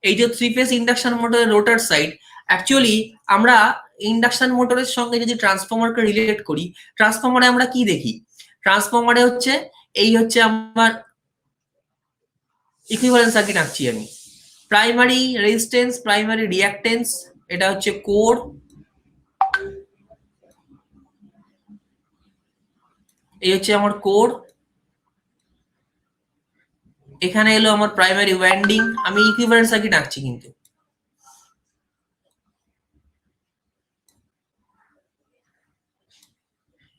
এই যে থ্রি ফেজ ইন্ডাকশন মোটরের রোটার সাইড, অ্যাকচুয়ালি আমরা ইন্ডাকশন মোটরের সঙ্গে যদি ট্রান্সফরমারকে রিলেট করি, ট্রান্সফরমারে আমরা কি দেখি, ট্রান্সফরমারে হচ্ছে এই হচ্ছে আমার ইকুইভ্যালেন্ট সার্কিট আঁকছি আমি। প্রাইমারি রেজিস্ট্যান্স, প্রাইমারি রিঅ্যাকট্যান্স, এটা হচ্ছে কোর, এই হচ্ছে আমার কোর। এখানে এলো আমার প্রাইমারি ওয়াইন্ডিং, আমি ইকুইভ্যালেন্ট সার্কিট আঁকছি কিন্তু।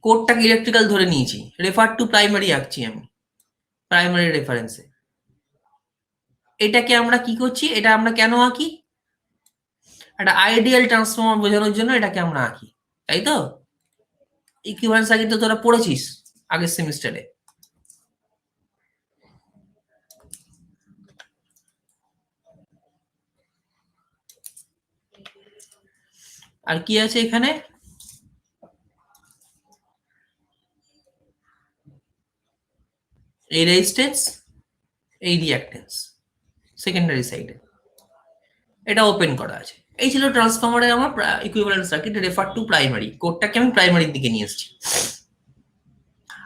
কোডটাকে ইলেকট্রিক্যাল ধরে নিয়েছি, রেফার টু প্রাইমারি আঁকছি আমি, প্রাইমারি রেফারেন্সে। এটাকে আমরা কি করছি, এটা আমরা কেন আঁকি, একটা আইডিয়াল ট্রান্সফরমার বোঝানোর জন্য এটাকে আমরা আঁকি, তাই তো। ইকুইভ্যালেন্ট সার্কিট তো তোরা পড়েছিস আগের সেমিস্টারে। আর কি আছে এখানে, এই রেজিস্ট্যান্স, এই রিঅ্যাকট্যান্স সেকেন্ডারি সাইডে, এটা ওপেন করা আছে। এই ছিল ট্রান্সফরমারের আমার equivalent circuit, refer to primary. কোডটাকে আমি প্রাইমারির দিকে নিয়ে এসেছি।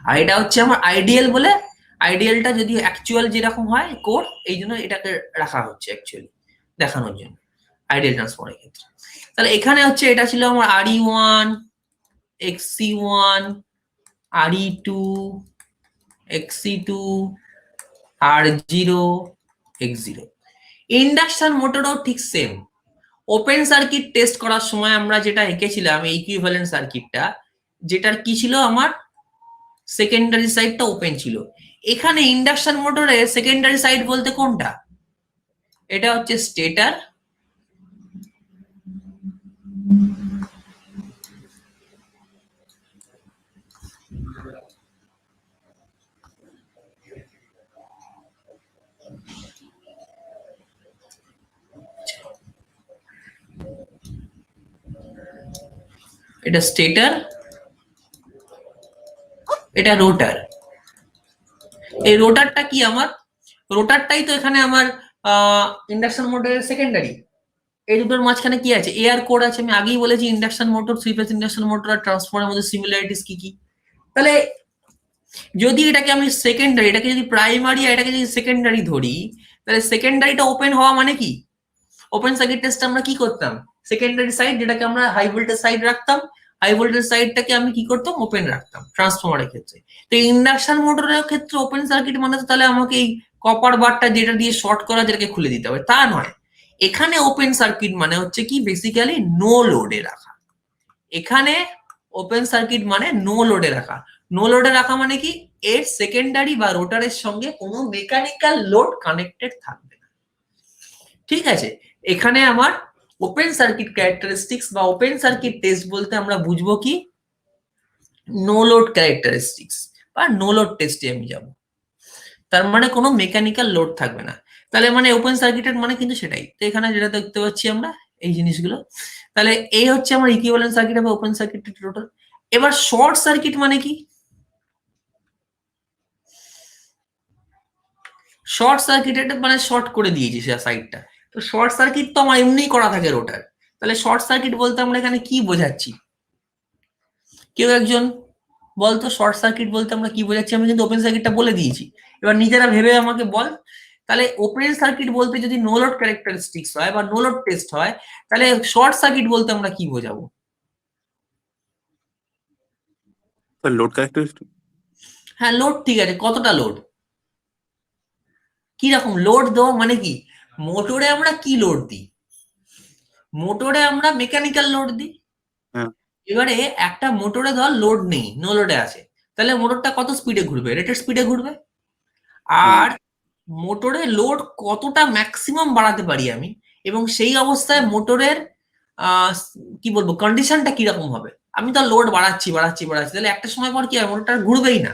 আর এটা হচ্ছে আমার আইডিয়াল বলে, আইডিয়ালটা যদি অ্যাকচুয়াল যেরকম হয় কোড, এই জন্য এটাকে রাখা হচ্ছে অ্যাকচুয়ালি দেখানোর জন্য আইডিয়াল ট্রান্সফরমারের ক্ষেত্রে। তাহলে এখানে হচ্ছে এটা ছিল আমার RE1, XC1, RE2, XC2, R0, X0। Induction মোটরও ঠিক সেম। ওপেন সার্কিট টেস্ট করার সময় আমরা যেটা এঁকেছিলাম এই ইকুইভ্যালেন্ট সার্কিটটা, যেটার কি ছিল, আমার সেকেন্ডারি সাইডটা ওপেন ছিল। এখানে ইন্ডাকশন মোটরে সেকেন্ডারি সাইড বলতে কোনটা, এটা হচ্ছে স্টেটার, এটা স্টেটার, এটা রোটার। এই রোটারটা কি আমার, রোটারটাই তো এখানে আমার ইন্ডাকশন মোটরের সেকেন্ডারি। এই দুটোর মাঝখানে কি আছে, এয়ার কোর আছে। আমি আগেই বলেছি induction motor, three phase induction motor আর ট্রান্সফরমারের মধ্যে সিমিলারিটিস কি কি। তাহলে যদি এটাকে আমি সেকেন্ডারি, এটাকে যদি প্রাইমারি আর এটাকে যদি সেকেন্ডারি ধরি, তাহলে সেকেন্ডারিটা ওপেন হওয়া মানে কি, ওপেন সার্কিট টেস্ট আমরা কি করতাম, সেকেন্ডারি সাইড যেটাকে আমরা হাই ভোল্টেজ সাইড রাখতাম, হাই ভোল্টেজ সাইডটাকে আমি কি করতাম, ওপেন রাখতাম ট্রান্সফরমারের ক্ষেত্রে। তো ইন্ডাকশন মোটরের ক্ষেত্রে ওপেন সার্কিট মানে তো তাহলে আমাকে এই কপার বারটা যেটা দিয়ে শর্ট করা যেটাকে খুলে দিতে হবে, তা নয়। এখানে ওপেন সার্কিট মানে হচ্ছে কি, বেসিক্যালি নো লোডে রাখা। এখানে ওপেন সার্কিট মানে নো লোডে রাখা। নো লোডে রাখা মানে কি, এর সেকেন্ডারি বা রোটারের সঙ্গে কোনো মেকানিক্যাল লোড কানেক্টেড থাকবে না, ঠিক আছে। এখানে আমার ওপেন সার্কিট ক্যারেক্টারিস্টিক্স বা ওপেন সার্কিট টেস্ট বলতে আমরা বুঝবো কি, নো লোড ক্যারেক্টারিস্টিক্স বা নো লোড টেস্টে আমি যাব। তার মানে কোনো মেকানিক্যাল লোড থাকবে না। তাহলে মানে ওপেন সার্কিটেড মানে কিন্তু সেটাই। তো এখানে যেটা দেখতে পাচ্ছি আমরা এই জিনিসগুলো, তাহলে এই হচ্ছে আমার ইকুইভ্যালেন্ট সার্কিট বা ওপেন সার্কিটেড রোটার। এবার শর্ট সার্কিট মানে কি? শর্ট সার্কিটেড মানে শর্ট করে দিয়েছি সে সাইডটা। তো শর্ট সার্কিট তো আমার এমনিই করা থাকে রোটার। তাহলে শর্ট সার্কিট বলতে আমরা এখানে কি বোঝাচ্ছি? কেউ একজন বলতো শর্ট সার্কিট বলতে আমরা কি বোঝাচ্ছি? আমি কিন্তু ওপেন সার্কিটটা বলে দিয়েছি, এবার নিজেরা ভেবে আমাকে বল। তাহলে ওপেন সার্কিট বলতে যদি নো লোড ক্যারেক্টারিস্টিক্স হয় বা নো লোড টেস্ট হয়, তাহলে শর্ট সার্কিট বলতে আমরা কি বোঝাবো? Sir load characteristic. হ্যাঁ লোড, ঠিক আছে, কতটা লোড, কি রকম লোড দেওয়া মানে কি? মোটরে আমরা কি লোড দিই? মোটরে আমরা মেকানিক্যাল লোড দিই। হ্যাঁ। এবারে একটা মোটরে ধর লোড নেই, নো লোডে আছে, তাহলে মোটরটা কত স্পিডে ঘুরবে? রেটেড স্পিডে ঘুরবে। আর মোটরে লোড কতটা ম্যাক্সিমাম বাড়াতে পারি আমি, এবং সেই অবস্থায় মোটরের কি বলবো কন্ডিশনটা কিরকম হবে? আমি তো লোড বাড়াচ্ছি বাড়াচ্ছি বাড়াচ্ছি, তাহলে একটা সময় পর কি হয়, মোটরটা ঘুরবেই না।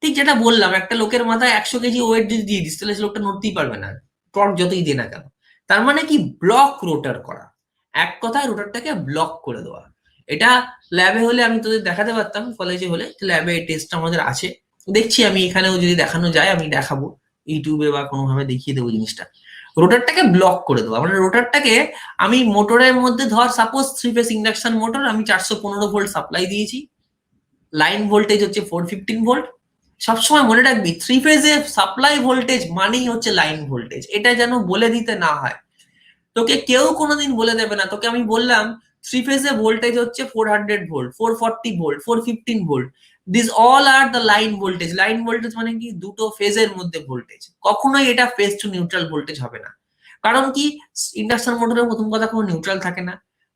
ঠিক যেটা বললাম, একটা লোকের মাথায় 100 কেজি ওয়েট যদি দিয়ে দিস, তাহলে সে লোকটা নড়তেই পারবে না, টর্ক যতই দে না কেন। তার মানে কি? ব্লক রোটার করা, এক কথায় রোটারটাকে ব্লক করে দেওয়া। এটা ল্যাবে হলে আমি তোদের দেখাতে পারতাম, কলেজে হলে ল্যাবে এই টেস্ট আমাদের আছে, দেখছি আমি এখানেও যদি দেখানো যায় আমি দেখাবো, ইউটিউবে বা কোনোভাবে দেখিয়ে দেবো জিনিসটা। রোটারটাকে ব্লক করে দেবো, মানে রোটারটাকে আমি মোটরের মধ্যে ধর সাপোজ 3 ফেজ ইন্ডাকশন মোটর, আমি 415 ভোল্ট সাপ্লাই দিয়েছি, লাইন ভোল্টেজ হচ্ছে 415 ভোল্ট। সবসময় মনে রাখবি 3 ফেজে সাপ্লাই ভোল্টেজ মানেই হচ্ছে লাইন ভোল্টেজ, এটা যেন বলে দিতে না হয়। তোকে কেউ কোনোদিন বলে দেবে না, তোকে আমি বললাম 3 ফেজে ভোল্টেজ হচ্ছে 400 volt, 440 volt, 415 volt, this all are the line voltage. Line voltage মানে কি? দুটো ফেজের মধ্যে ভোল্টেজ, কখনোই এটা ফেজ টু নিউট্রাল ভোল্টেজ হবে না। কারণ কি? ইন্ডাকশন মোটরের প্রথম কথা কোনো নিউট্রাল থাকে না।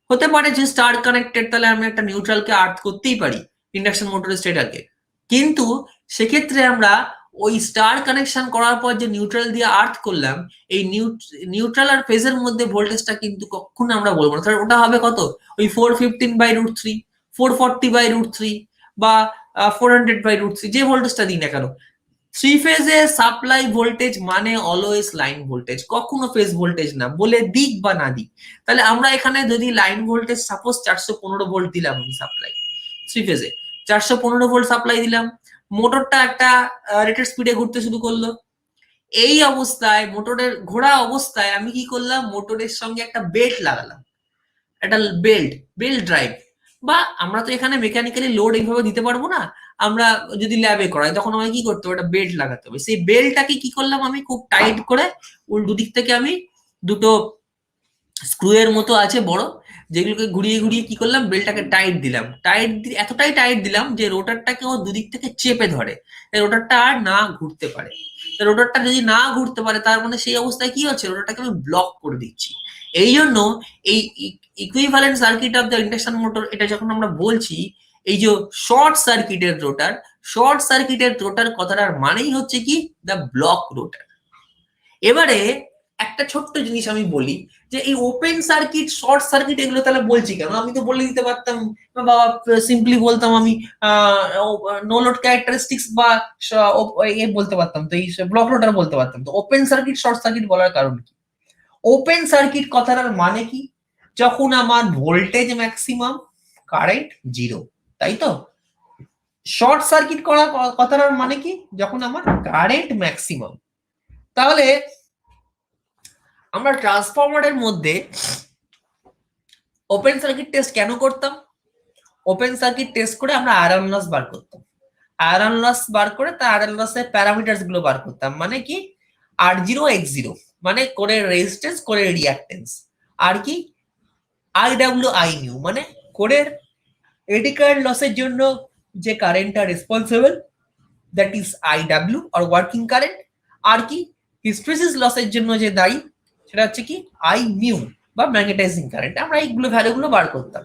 হতে পারে যে স্টার কানেক্টেড, তাহলে আমি একটা নিউট্রালকে আর্থ করতেই পারি ইন্ডাকশন মোটরের স্টেটারকে, কিন্তু সেক্ষেত্রে আমরা ওই স্টার কানেকশন করার পর যে নিউট্রাল দিয়ে আর্থ করলাম, এই নিউট্রাল আর ফেজের মধ্যে ভোল্টেজটা কিন্তু কখনো আমরা বলবো না। ওটা হবে কত? ওই 415/√3, 440/√3 বা 400/√3, যে ভোল্টেজটা দিই না কেন। 3 ফেজে সাপ্লাই ভোল্টেজ মানে অলওয়েজ লাইন ভোল্টেজ, কখনো ফেজ ভোল্টেজ না, বলে দিক বা না দিক। তাহলে আমরা এখানে যদি লাইন ভোল্টেজ সাপোজ 415 ভোল্ট দিলাম সাপ্লাই 3 ফেজে, 415 ভোল্ট সাপ্লাই দিলাম, মোটরটা একটা রেটেড স্পিডে ঘুরতে শুরু করলো। এই অবস্থায় মোটরের ঘোরা অবস্থায় আমি কি করলাম? মোটরের সঙ্গে একটা বেল্ট লাগালাম, একটা বেল্ট ড্রাইভ, বা আমরা তো এখানে মেকানিক্যালি লোড এইভাবে দিতে পারবো না, আমরা যদি ল্যাবে করাই তখন আমাকে কি করতে হবে? একটা বেল্ট লাগাতে হবে। সেই বেল্টটাকে কি করলাম আমি? খুব টাইট করে দুদিক থেকে আমি দুটো স্ক্রু এর মতো আছে বড়, যেগুলোকে ঘুরিয়ে ঘুরিয়ে কি করলাম? বেল্টটাকে টাইট দিলাম। এতটাই টাইট দিলাম যে রোটারটাকে ও দুদিক থেকে চেপে ধরে, রোটারটা আর না ঘুরতে পারে। রোটারটা যদি না ঘুরতে পারে, তার মানে সেই অবস্থায় কি হচ্ছে? রোটারটাকে আমি ব্লক করে দিচ্ছি। এই জন্য এই equivalent circuit of the induction motor, এটা যখন আমরা বলছি, এই যে শর্ট সার্কিটেড রোটার কথাটার মানেই হচ্ছে কি? দ্য ব্লক রোটার। এবারে একটা ছোট্ট জিনিস আমি বলি, যে এই ওপেন সার্কিট শর্ট সার্কিট এগুলো তাহলে বলছি কেন? আমি তো বলে দিতে পারতাম, বা সিম্পলি বলতাম আমি নো লোড ক্যারেক্টারিস্টিক্স বা এ বলতে পারতাম, তো এই ব্লক রোটার বলতে পারতাম। তো ওপেন সার্কিট শর্ট সার্কিট বলার কারণ কি? ওপেন সার্কিট কথাটার মানে কি? যখন আমার ভোল্টেজ ম্যাক্সিমাম, কারেন্ট জিরো, তাই তো। শর্ট সার্কিট করা কথাটার মানে কি? যখন আমার কারেন্ট ম্যাক্সিমাম। তাহলে আমরা ট্রান্সফরমারের মধ্যে ওপেন সার্কিট টেস্ট কেন করতাম? ওপেন সার্কিট টেস্ট করে আমরা আয়রন লস বার করতাম। আয়রন লস বার করে তার আয়রন লসের প্যারামিটারস গুলো বার করতাম। মানে কি? R0 X0 মানে কোরের রেজিস্ট্যান্স, কোরের রিঅ্যাকট্যান্স। আর কি? IW INew মানে কোরের এডি কারেন্ট লসের জন্য যে কারেন্টটা responsible, that is IW or working current. আর কি? হিস্টেরিসিস লসের জন্য যে দায়ী, সেটা হচ্ছে কি? INew বা ম্যাগনেটাইজিং কারেন্ট। আমরা এইগুলো ভ্যালুগুলো বার করতাম।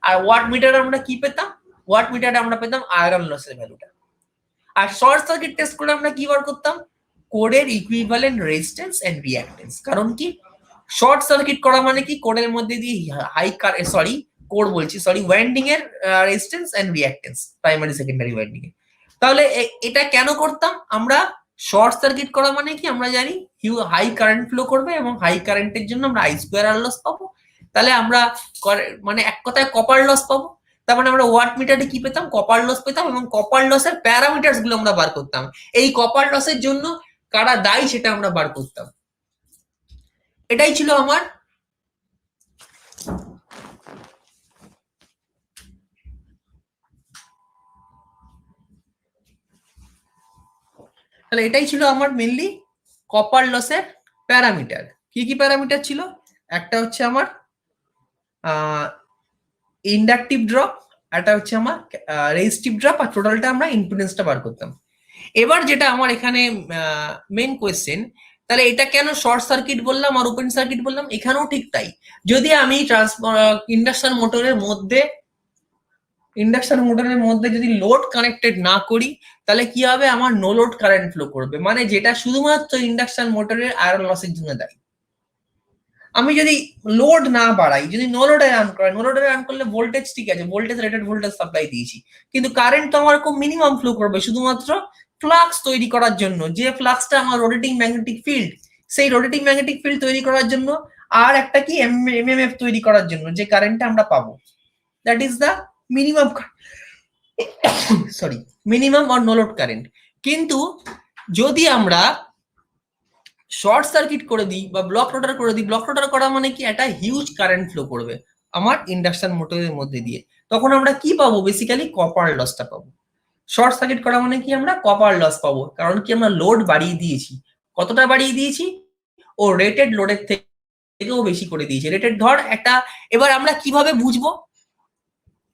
আর ওয়াট মিটার আমরা কি পেতাম? ওয়াট মিটারে আমরা পেতাম আয়রন লসের ভ্যালুটা। আর শর্ট সার্কিট টেস্ট করে আমরা কি বার করতাম? কোরের ইকুইভ্যালেন্ট রেজিস্ট্যান্স এন্ড রিঅ্যাকট্যান্স। কারণ কি? শর্ট সার্কিট করা মানে কি? কোরের মধ্যে দিয়ে কোর বলছি সরি, ওয়াইন্ডিং এর resistance and reactance primary secondary winding এ। তাহলে এটা কেন করতাম আমরা? শর্ট সার্কিট করা মানে কি আমরা জানি হাই কারেন্ট ফ্লো করবে এবং হাই কারেন্টের জন্য আমরা আই স্কোয়ার আর লস পাবো। তাহলে আমরা মানে এক কথায় কপার লস পাবো। তার মানে আমরা ওয়াট মিটারে কি পেতাম? কপার লস পেতাম এবং কপার লসের প্যারামিটারস গুলো আমরা বার করতাম। এই কপার লসের জন্য কারা দায়ী সেটা আমরা বার করতাম। এটাই ছিল আমার তাহলে এটাই ছিল আমার মেনলি কপার লসের প্যারামিটার। কি কি প্যারামিটার ছিল? একটা হচ্ছে আমার ইন্ডাকটিভ ড্রপ, একটা হচ্ছে আমার রেজিস্টিভ ড্রপ, আর টোটালটা আমরা ইম্পিডেন্সটা বার করতাম। এবার যেটা আমার এখানে মেন কোয়েশ্চেন, তাহলে এটা কেন শর্ট সার্কিট বললাম আর ওপেন সার্কিট বললাম? এখানেও ঠিক তাই। যদি আমি ইন্ডাকশন মোটরের মধ্যে যদি লোড কানেক্টেড না করি তাহলে কি হবে? আমার নো লোড কারেন্ট ফ্লো করবে, মানে যেটা শুধুমাত্র ইন্ডাকশন মোটরের আয়রন লসের জন্য দায়ী। আমি যদি লোড না বাড়াই, যদি নো লোডে রান করলে ভোল্টেজ ঠিক আছে, ভোল্টেজ রেটেড ভোল্টেজ সাপ্লাই দিয়েছি, কিন্তু কারেন্ট তো আমার খুব মিনিমাম ফ্লো করবে শুধুমাত্র ফ্লাক্স তৈরি করার জন্য, যে ফ্লাক্সটা আমার রোটেটিং ম্যাগনেটিক ফিল্ড, সেই রোটেটিং ম্যাগনেটিক ফিল্ড তৈরি করার জন্য, আর একটা কি এমএমএফ তৈরি করার জন্য যে কারেন্টটা আমরা পাবো, that is the minimum minimum or no load current. কিন্তু যদি আমরা শর্ট সার্কিট করে দিই বা ব্লক রোটার করে দিই, ব্লক রোটার করা মানে কি একটা হিউজ কারেন্ট ফ্লো করবে আমার ইন্ডাকশন মোটরের মধ্যে দিয়ে, তখন আমরা কি পাবো? বেসিক্যালি কপার লসটা পাবো। শর্ট সার্কিট করা মানে কি আমরা কপার লস পাবো, কারণ কি আমরা লোড বাড়িয়ে দিয়েছি। কতটা বাড়িয়ে দিয়েছি? ও রেটেড লোডের থেকেও বেশি করে দিয়েছি। রেটেড ধর একটা, এবার আমরা কিভাবে বুঝবো?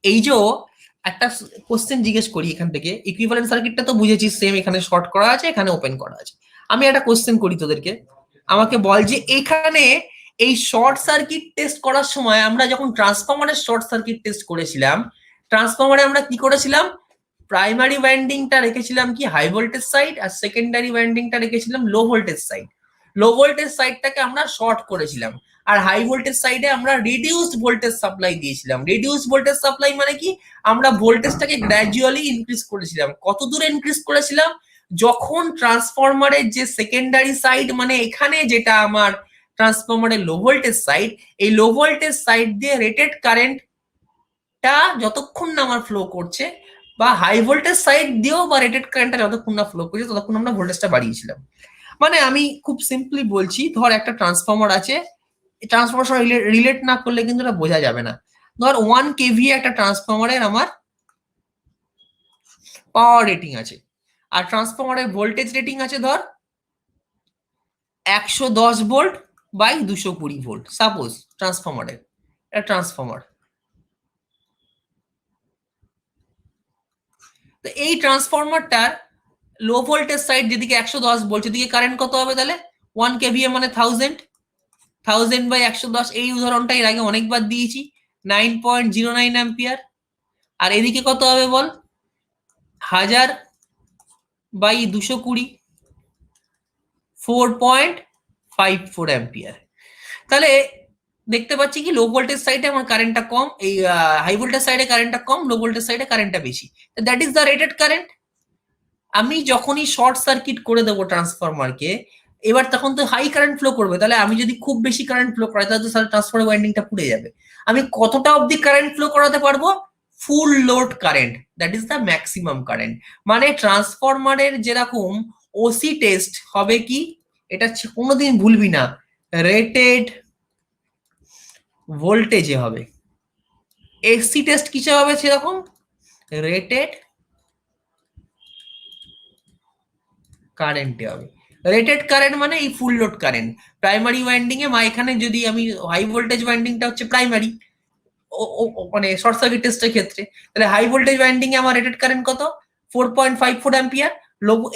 এই যে একটা কোশ্চেন জিজ্ঞেস করি এখান থেকে, ইকুইভ্যালেন্ট সার্কিটটা তো বুঝেছি, সেম এখানে শর্ট করা আছে, এখানে ওপেন করা আছে। আমি একটা কোশ্চেন করি তোদেরকে, আমাকে বল যে এখানে এই শর্ট সার্কিট টেস্ট করার সময় আমরা যখন ট্রান্সফরমারের শর্ট সার্কিট টেস্ট করেছিলাম, ট্রান্সফরমারে আমরা কি করেছিলাম? প্রাইমারি ওয়াইন্ডিংটা রেখেছিলাম কি হাই ভোল্টেজ সাইড, আর সেকেন্ডারি ওয়াইন্ডিংটা রেখেছিলাম low voltage side. Low voltage সাইডটাকে আমরা শর্ট করেছিলাম, আর হাই ভোল্টেজ সাইডে আমরা রিডিউসড ভোল্টেজ সাপ্লাই দিয়েছিলাম। রিডিউসড ভোল্টেজ সাপ্লাই মানে কি? আমরা ভোল্টেজটাকে গ্র্যাজুয়ালি ইনক্রিজ করেছিলাম। কত দূরে ইনক্রিজ করেছিলাম? যখন ট্রান্সফরমারের যে সেকেন্ডারি সাইড, মানে এখানে যেটা আমার ট্রান্সফরমারের লো ভোল্টেজ সাইড, এই লো ভোল্টেজ সাইড দিয়ে রেটেড কারেন্টটা যতক্ষণ না আমার ফ্লো করছে, বা হাই ভোল্টেজ সাইড দিয়েও বা রেটেড কারেন্টটা যতক্ষণ না ফ্লো করছে ততক্ষণ আমরা ভোল্টেজটা বাড়িয়েছিলাম। মানে আমি খুব সিম্পলি বলছি, ধর একটা ট্রান্সফরমার আছে, ট্রান্সফরমার সঙ্গে রিলেট না করলে কিন্তু এটা বোঝা যাবে না। ধর 1 kVA একটা ট্রান্সফরমারের আমার পাওয়ার রেটিং আছে, আর ট্রান্সফরমারের ভোল্টেজ রেটিং আছে ধর 110 ভোল্ট বাই 220 ভোল্ট, সাপোজ ট্রান্সফরমারের একটা ট্রান্সফরমার। তো এই ট্রান্সফরমারটার লো ভোল্টেজ সাইড যেদিকে 110 ভোল্ট, সেদিকে কারেন্ট কত হবে? তাহলে 1 kVA মানে 1000 বাই 110। এই উদাহরণটা এর আগে অনেকবার দিয়েছি, 9.09 অ্যাম্পিয়ার। আর এদিকে কত হবে বল? 1000 বাই 220, 4.54 অ্যাম্পিয়ার। তাহলে দেখতে পাচ্ছি কি লো ভোল্টেজ সাইডে আমার কারেন্টটা কম, এই হাই ভোল্টেজ সাইডে কারেন্টটা কম, লো ভোল্টেজ সাইডে কারেন্টটা বেশি। That is the rated current. আমি যখনই শর্ট সার্কিট করে দেবো ট্রান্সফরমারকে, এবার তখন তো হাই কারেন্ট ফ্লো করবে। তাহলে আমি যদি খুব বেশি কারেন্ট ফ্লো করাই তাহলে তো ট্রান্সফরমার ওয়াইন্ডিংটা পুড়ে যাবে। আমি কতটা অবধি কারেন্ট ফ্লো করাতে পারবো? ফুল load current, that is the maximum current. মানে ট্রান্সফরমারের যেরকম ওসি টেস্ট হবে কি, এটা কোনোদিন ভুলবি না, রেটেড ভোল্টেজে হবে। এসি টেস্ট কিসে হবে? সেরকম রেটেড কারেন্টে হবে। রেটেড কারেন্ট মানে এই full load current primary winding এ, বা এখানে যদি আমি হাই ভোল্টেজ ওয়াইন্ডিংটা হচ্ছে প্রাইমারি, মানে শর্ট সার্কিট টেস্টের ক্ষেত্রে, তাহলে হাই ভোল্টেজ ওয়াইন্ডিং এ আমার রেটেড কারেন্ট কত? 4.54 অ্যাম্পিয়ার।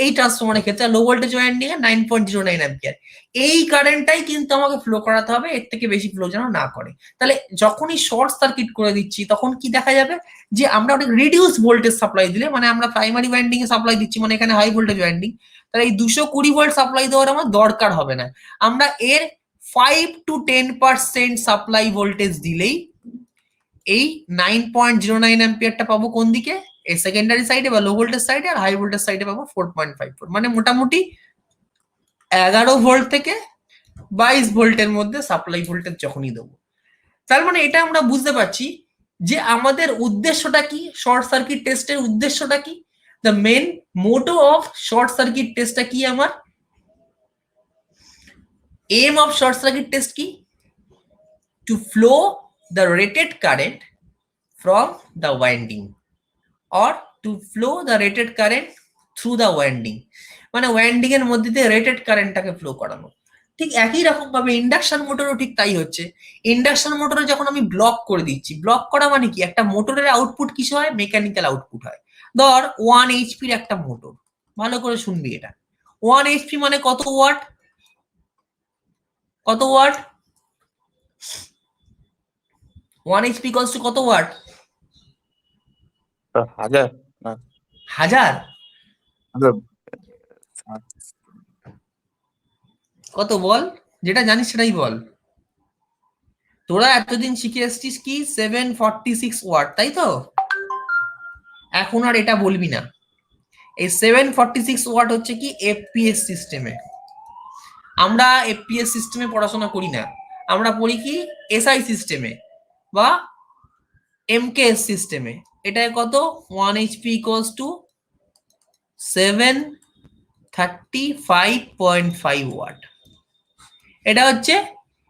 এই ট্রান্সফরমারের ক্ষেত্রে লো ভোল্টেজ ওয়াইন্ডিং এ 9.09 অ্যাম্পিয়ার। এই কারেন্টটাই কিন্তু আমাকে ফ্লো করাতে হবে, এর থেকে বেশি ফ্লো যেন না করে। তাহলে যখনই শর্ট সার্কিট করে দিচ্ছি তখন কি দেখা যাবে? যে আমরা অনেক রিডিউস ভোল্টেজ সাপ্লাই দিলে, মানে আমরা প্রাইমারি ওয়াইন্ডিং এ সাপ্লাই দিচ্ছি, মানে এখানে হাই ভোল্টেজ ওয়াইন্ডিং, তাহলে এই 220 ভোল্ট সাপ্লাই দেওয়ার আমার দরকার হবে না। আমরা এর 5 to 10% সাপ্লাই ভোল্টেজ দিলেই এই 9.09 অ্যাম্পিয়ারটা পাবো কোন দিকে, এই সেকেন্ডারি সাইডে বা লো ভোল্টেজ সাইডে, আর হাই ভোল্টেজ সাইডে পাবো 4.54, মানে মোটামুটি 11 ভোল্ট থেকে 22 ভোল্টের মধ্যে সাপ্লাই ভোল্টেজ যখনই দেবো। তার মানে এটা আমরা বুঝতে পারছি যে আমাদের উদ্দেশ্যটা কি, শর্ট সার্কিট টেস্টের উদ্দেশ্যটা কি। The main motto of short circuit টেস্টটা কি, আমার aim of short circuit test কি, to flow the rated current from the winding or to flow the rated current through the winding, মানে ওয়াইন্ডিং এর মধ্যে দিয়ে রেটেড কারেন্টটাকে ফ্লো করানো। ঠিক একই রকম ভাবে ইন্ডাকশন মোটরও ঠিক তাই হচ্ছে। ইন্ডাকশন মোটরে যখন আমি ব্লক করে দিচ্ছি, ব্লক করা মানে কি, একটা মোটরের আউটপুট কিছু হয়, মেকানিক্যাল আউটপুট হয়। ধর 1 এইচপির একটা মোটর, ভালো করে শুনবি এটা, 1 এইচপি মানে কত ওয়াট, কত ওয়াট, 1 এইচপি ইকুয়ালস টু কত ওয়াট, 1000 না, হাজার, मतलब কত বল, যেটা জানিস সেটাই বল। তোরা এতদিন শিখে এসছিস কি 746 ওয়াট, তাই তো? এখন আর এটা বলবি না। এই 746 ওয়াট হচ্ছে কি এফপিএস সিস্টেমে। আমরা এফপিএস সিস্টেমে পড়াশোনা করি না, আমরা পড়ি কি এসআই সিস্টেমে বা এমকেএস সিস্টেমে। এটায় কত, 1 এইচপি ইকুয়ালস টু 735.5 ওয়াট। এটা হচ্ছে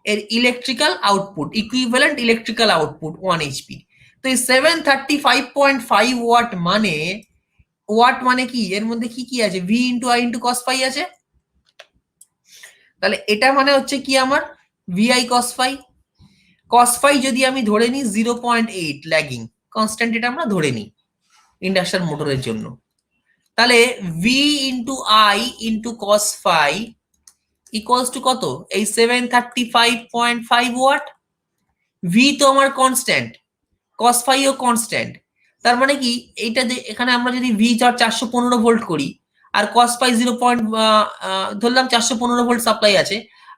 এর electrical output, equivalent electrical output 1 HP. তো এই 735.5 ওয়াট মানে, ওয়াট মানে কি, এর মধ্যে কি কি আছে, V into I into cos phi আছে। তাহলে এটা মানে হচ্ছে কি আমার VI cos phi. Cos phi যদি আমি ধরে নিই 0.8 ল্যাগিং কনস্ট্যান্ট, এটা আমরা ধরে নিই ইন্ডাকশন মোটরের জন্য। তাহলে V into I into cos phi equals to কত, এই 735.5 ওয়াট। ভি তো আমার কনস্ট্যান্ট, কস ফাই ও কনস্ট্যান্ট, তার মানে কি এইটা এখানে আমরা যদি ভি 415 ভোল্ট করি আর কস ফাই 0. ধরলাম 415 ভোল্ট সাপ্লাই আছে,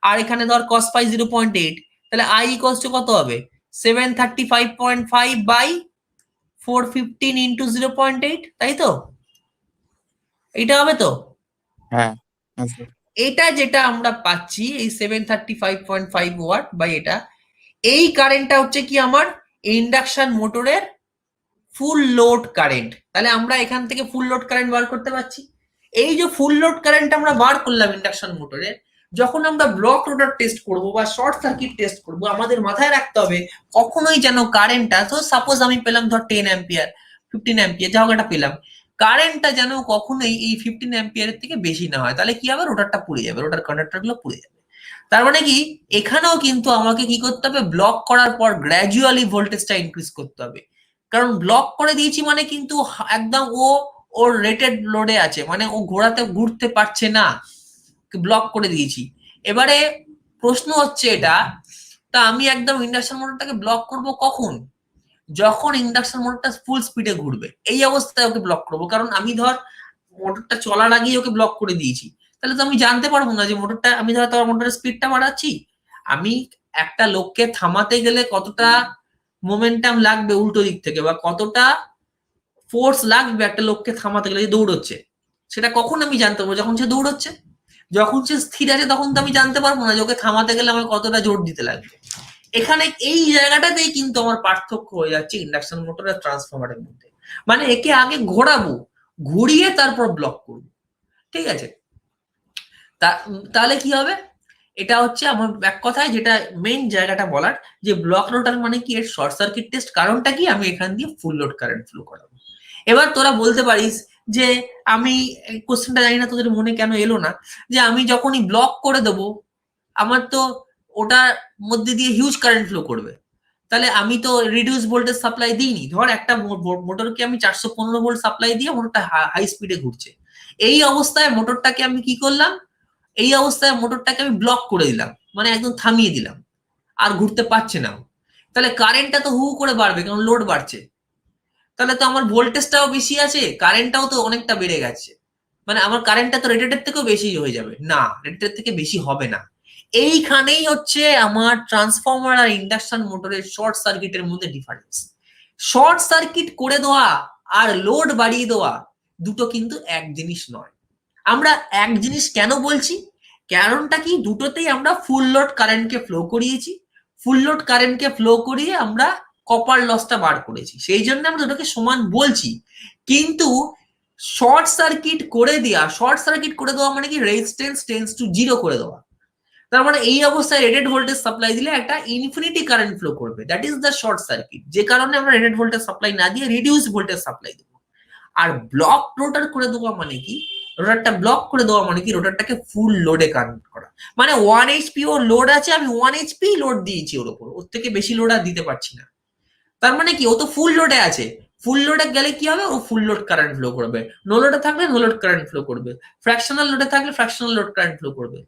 আর এখানে ধর কস ফাই 0.8, তাহলে আই ইকুয়ালস টু কত হবে, 735.5 বাই 415 ইন্টু 0.8, তাই তো? এইটা হবে তো? হ্যাঁ হ্যাঁ স্যার। এটা যেটা আমরা পাচ্ছি এই 735.5 ওয়াট বাই এটা, এই কারেন্টটা হচ্ছে কি আমার ইন্ডাকশন মোটরের ফুল লোড কারেন্ট। তাহলে আমরা এখান থেকে ফুল লোড কারেন্ট বার করতে পারছি। এই যে ফুল লোড কারেন্ট আমরা বার করলাম ইন্ডাকশন মোটরের, যখন আমরা ব্লক রোটার টেস্ট করব বা শর্ট সার্কিট টেস্ট করব, আমাদের মাথায় রাখতে হবে কখনোই যেন কারেন্টটা, তো সাপোজ আমি পেলাম ধর 10 অ্যাম্পিয়ার 15 অ্যাম্পিয়ার যা হোক একটা পেলাম, কারেন্টটা যেন কখনোই এই 15 অ্যাম্পিয়ারের থেকে বেশি না হয়, তাহলে কি হবে, রোটারটা পুড়ে যাবে, রোটার কন্ডাক্টর গুলো পুড়ে যাবে। তার মানে কি এখানেও কিন্তু আমাকে কি করতে হবে, ব্লক করার পর গ্র্যাজুয়ালি ভোল্টেজটা ইনক্রিজ করতে হবে। কারণ ব্লক করে দিয়েছি মানে কিন্তু একদম ওর রেটেড লোডে আছে, মানে ও ঘুরতে পারছে না, ব্লক করে দিয়েছি। এবারে প্রশ্ন হচ্ছে এটা, তা আমি একদম ইন্ডাকশন মোটরটাকে ব্লক করব কখন, যখন ইন্ডাকশন মোটরটা ফুল স্পিডে ঘুরবে, এই অবস্থায় ওকে ব্লক করবো। কারণ আমি ধর মোটরটা চলার আগেই ওকে ব্লক করে দিয়েছি, তাহলে তো আমি জানতে পারবো না যে মোটরটা, আমি ধর তোমার মোটরের স্পিডটা বাড়াচ্ছি, আমি একটা লোককে থামাতে গেলে কতটা মোমেন্টাম লাগবে উল্টো দিক থেকে, বা কতটা ফোর্স লাগবে একটা লোককে থামাতে গেলে, যে দৌড়চ্ছে, সেটা কখন আমি জানতে পারবো, যখন সে দৌড়চ্ছে। যখন সে স্থির আছে তখন তো আমি জানতে পারবো না যে ওকে থামাতে গেলে আমার কতটা জোর দিতে লাগবে। এখানে এই জায়গাটাতেই কিন্তু আমার পার্থক্য হয়ে যাচ্ছে ইন্ডাকশন মোটর আর ট্রান্সফরমারের মধ্যে। মানে একে আগে ঘোরাবো, ঘুরিয়ে তারপর ব্লক করবো, ঠিক আছে? তাহলে কি হবে, এটা হচ্ছে আমার এক কথায় যেটা মেইন জায়গাটা বলার, যে ব্লক রোটার মানে কি, এর শর্ট সার্কিট টেস্ট কারণটা কি, আমি এখান দিয়ে ফুল লোড কারেন্ট ফ্লো করাবো। এবার তোরা বলতে পারিস যে আমি, কোশ্চেনটা জানি না তোদের মনে কেন এলো না, যে আমি যখনই ব্লক করে দেবো আমার তো ওটার মধ্যে দিয়ে হিউজ কারেন্ট ফ্লো করবে, তাহলে আমি তো রিডিউস ভোল্টেজ সাপ্লাই দিইনি। ধর একটা মোটরকে আমি 415 ভোল্ট সাপ্লাই দিয়ে মোটরটা হাই স্পিডে ঘুরছে, এই অবস্থায় মোটরটাকে আমি কি করলাম, এই অবস্থায় মোটরটাকে আমি ব্লক করে দিলাম, মানে একদম থামিয়ে দিলাম, আর ঘুরতে পারছে না। তাহলে কারেন্টটা তো হু করে বাড়বে, কারণ লোড বাড়ছে। তাহলে তো আমার ভোল্টেজটাও বেশি আছে, কারেন্টটাও তো অনেকটা বেড়ে গেছে, মানে আমার কারেন্টটা তো রেটেডের থেকেও বেশি হয়ে যাবে না, রেটেডের থেকে বেশি হবে না। এইখানেই হচ্ছে আমার ট্রান্সফরমার আর ইন্ডাকশন মোটরের শর্ট সার্কিটের মধ্যে ডিফারেন্স। শর্ট সার্কিট করে দেওয়া আর লোড বাড়িয়ে দেওয়া দুটো কিন্তু এক জিনিস নয়। আমরা এক জিনিস কেন বলছি, কারণটা কি, দুটোতেই আমরা ফুল লোড কারেন্টকে ফ্লো করিয়েছি, ফুল লোড কারেন্টকে ফ্লো করিয়ে আমরা কপার লসটা বার করেছি, সেই জন্য আমরা দুটোকে সমান বলছি। কিন্তু শর্ট সার্কিট করে দেওয়া মানে কি রেজিস্ট্যান্স টেন্ডস টু জিরো করে দেওয়া। তার মানে এই অবস্থায় রেটেড ভোল্টেজ সাপ্লাই দিলে একটা ইনফিনিটি কারেন্ট ফ্লো করবে, that is the short circuit, যে কারণে আমরা রেটেড ভোল্টেজ সাপ্লাই না দিয়ে রিডিউস ভোল্টেজ সাপ্লাই দেবো। আর ব্লক রোটার করে দেওয়া মানে কি, রোটারটা ব্লক করে দেওয়া মানে কি রোটারটাকে ফুল লোডে কানেক্ট করা, মানে 1 HP ও লোড আছে, আমি 1 HP লোড দিয়েছি ওর উপর, ওর থেকে বেশি লোড আর দিতে পারছি না। তার মানে কি ও তো ফুল লোডে আছে, ফুল লোডে গেলে কি হবে, ও ফুল লোড কারেন্ট ফ্লো করবে, নো লোডে থাকলে নো লোড কারেন্ট ফ্লো করবে, ফ্র্যাকশনাল লোডে থাকলে ফ্র্যাকশনাল লোড কারেন্ট ফ্লো করবে,